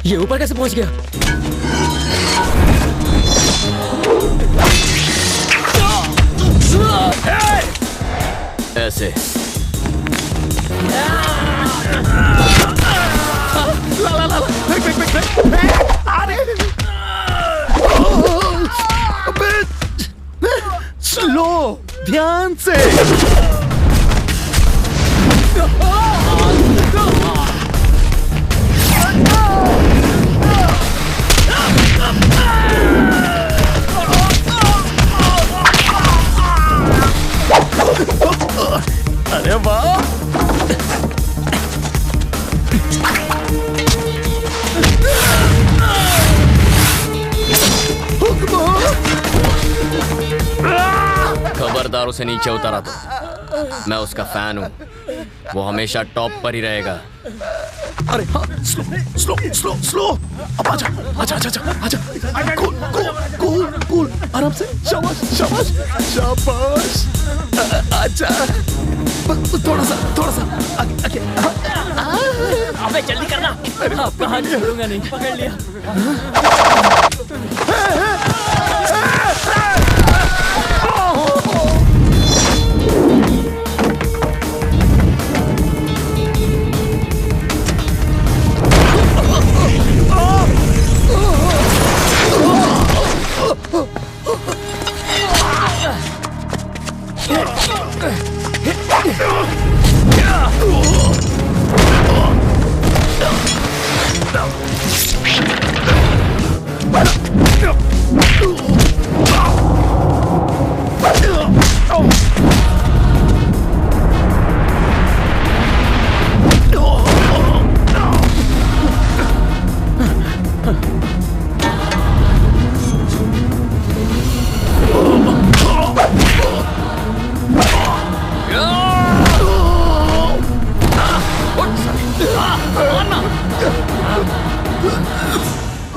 ये ऊपर कैसे पहुंच गया? ऐसे स्लो, ध्यान से। अरे वाह, किरदारों से नीचे उतरा तो मैं उसका फैन हूँ। वो हमेशा टॉप पर ही रहेगा। अरे हाँ, स्लो स्लो स्लो स्लो। अब आजा आजा आजा आजा आजा। कूल कूल कूल कूल, आराम से। शाबाश शाबाश शाबाश। आजा, थोड़ा सा आगे। अबे जल्दी करना। आपका हाथ छोड़ूंगा नहीं। पकड़ लिया।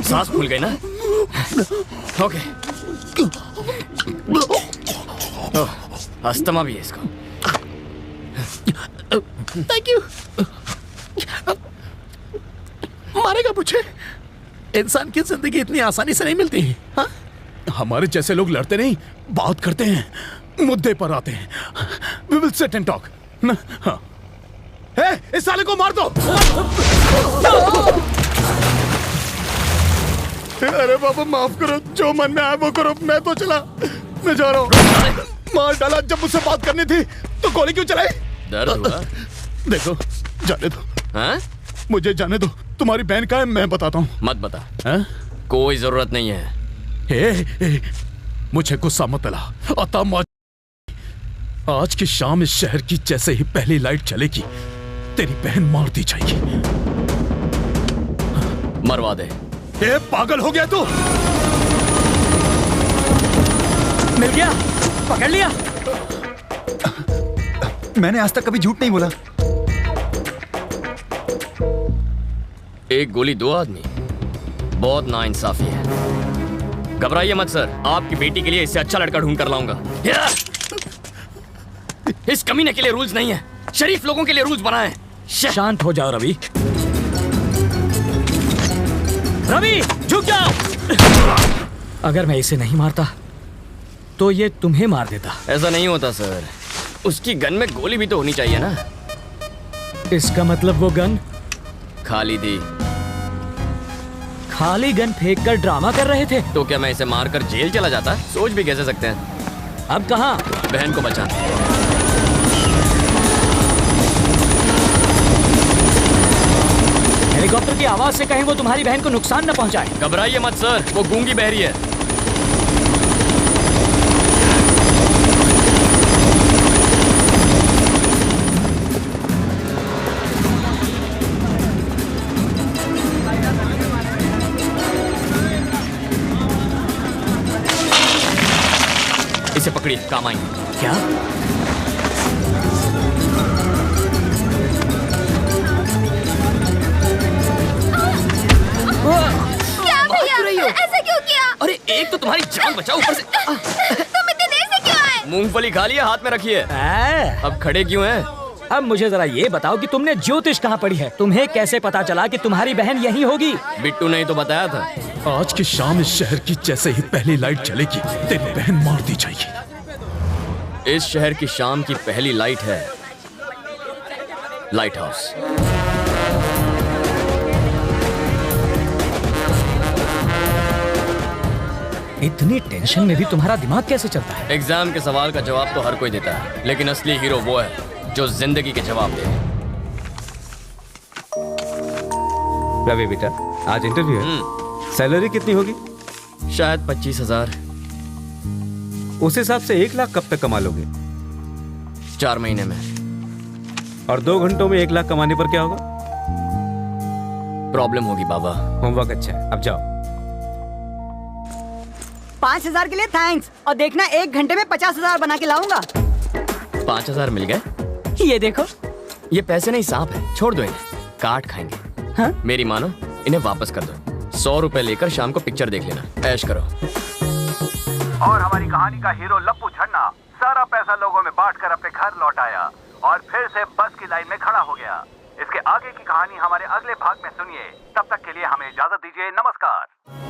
सांस फूल गई ना? ओके। अस्थमा भी है इसको। Thank you. मारेगा मुझे? इंसान की जिंदगी इतनी आसानी से नहीं मिलती। हाँ? हमारे जैसे लोग लड़ते नहीं, बात करते हैं, मुद्दे पर आते हैं। We will sit and talk. हाँ। इस साले को मार दो। अरे बाबा माफ करो, जो मन में आया वो करो। मैं तो चला, मैं जा रहा हूँ। मार डाला। जब मुझसे बात करनी थी तो गोली क्यों चलाई? दर्द हुआ? देखो, जाने दो। हाँ? मुझे जाने दो। तुम्हारी बहन का है, मैं बताता हूँ। मत बता। कोई जरूरत नहीं है। मुझे गुस्सा मत दिला। आज की शाम इस शहर की जैसे ही पहली लाइट चलेगी, तेरी बहन मार दी जाएगी। मरवा दे। पागल हो गया तू? मिल गया, पकड़ लिया। मैंने आज तक कभी झूठ नहीं बोला। एक गोली दो आदमी, बहुत नाइंसाफी है। घबराइए मत सर, आपकी बेटी के लिए इससे अच्छा लड़का ढूंढ कर लाऊंगा। इस कमीने के लिए रूल्स नहीं है, शरीफ लोगों के लिए रूल्स बनाए। शांत हो जाओ रवि। रवि झुक जाओ। अगर मैं इसे नहीं मारता तो ये तुम्हें मार देता। ऐसा नहीं होता सर, उसकी गन में गोली भी तो होनी चाहिए ना। इसका मतलब वो गन खाली थी। खाली गन फेंक कर ड्रामा कर रहे थे? तो क्या मैं इसे मारकर जेल चला जाता? सोच भी कैसे सकते हैं। अब कहाँ? बहन को बचाना। हेलीकॉप्टर की आवाज से कहीं वो तुम्हारी बहन को नुकसान न पहुंचाए। घबराइए मत सर, वो गूंगी बहरी है। इसे पकड़िए, काम आएंगे। क्या? क्या भैया? ऐसा क्यों किया? अरे एक तो तुम्हारी जान बचाओ, ऊपर से तुम इतने देर से क्यों आए? मूंगफली खा लिया, हाथ में रखिए। अब खड़े क्यों हैं? अब मुझे जरा ये बताओ कि तुमने ज्योतिष कहाँ पढ़ी है? तुम्हें कैसे पता चला कि तुम्हारी बहन यहीं होगी? बिट्टू ने ही तो बताया था। आज की शाम इस शहर की जैसे ही पहली लाइट चलेगी, तेरी बहन मार दी जाएगी। इस शहर की शाम की पहली लाइट है लाइट हाउस। इतनी टेंशन में भी तुम्हारा दिमाग कैसे चलता है? एग्जाम के सवाल का जवाब तो हर कोई देता है, लेकिन असली हीरो वो है जो जिंदगी के जवाब दे। रवि बेटा, आज इंटरव्यू है। सैलरी कितनी होगी? शायद 25,000। उस हिसाब से 1 लाख कब तक कमा लोगे? 4 महीने में। और 2 घंटों में 1 लाख कमाने पर क्या होगा? प्रॉब्लम होगी बाबा। होमवर्क अच्छा है, अब जाओ। 5,000 के लिए थैंक्स। और देखना 1 घंटे में 50,000 बना के लाऊंगा। 5,000 मिल गए। ये देखो। ये पैसे नहीं सांप है, छोड़ दो इन्हें, काट खाएंगे। हाँ? मेरी मानो, इन्हें वापस कर दो। 100 रुपए लेकर शाम को पिक्चर देख लेना, ऐश करो। और हमारी कहानी का हीरो लप्पू छन्ना सारा पैसा लोगों में बांटकर अपने घर लौट आया और फिर से बस की लाइन में खड़ा हो गया। इसके आगे की कहानी हमारे अगले भाग में सुनिए। तब तक के लिए हमें इजाजत दीजिए। नमस्कार।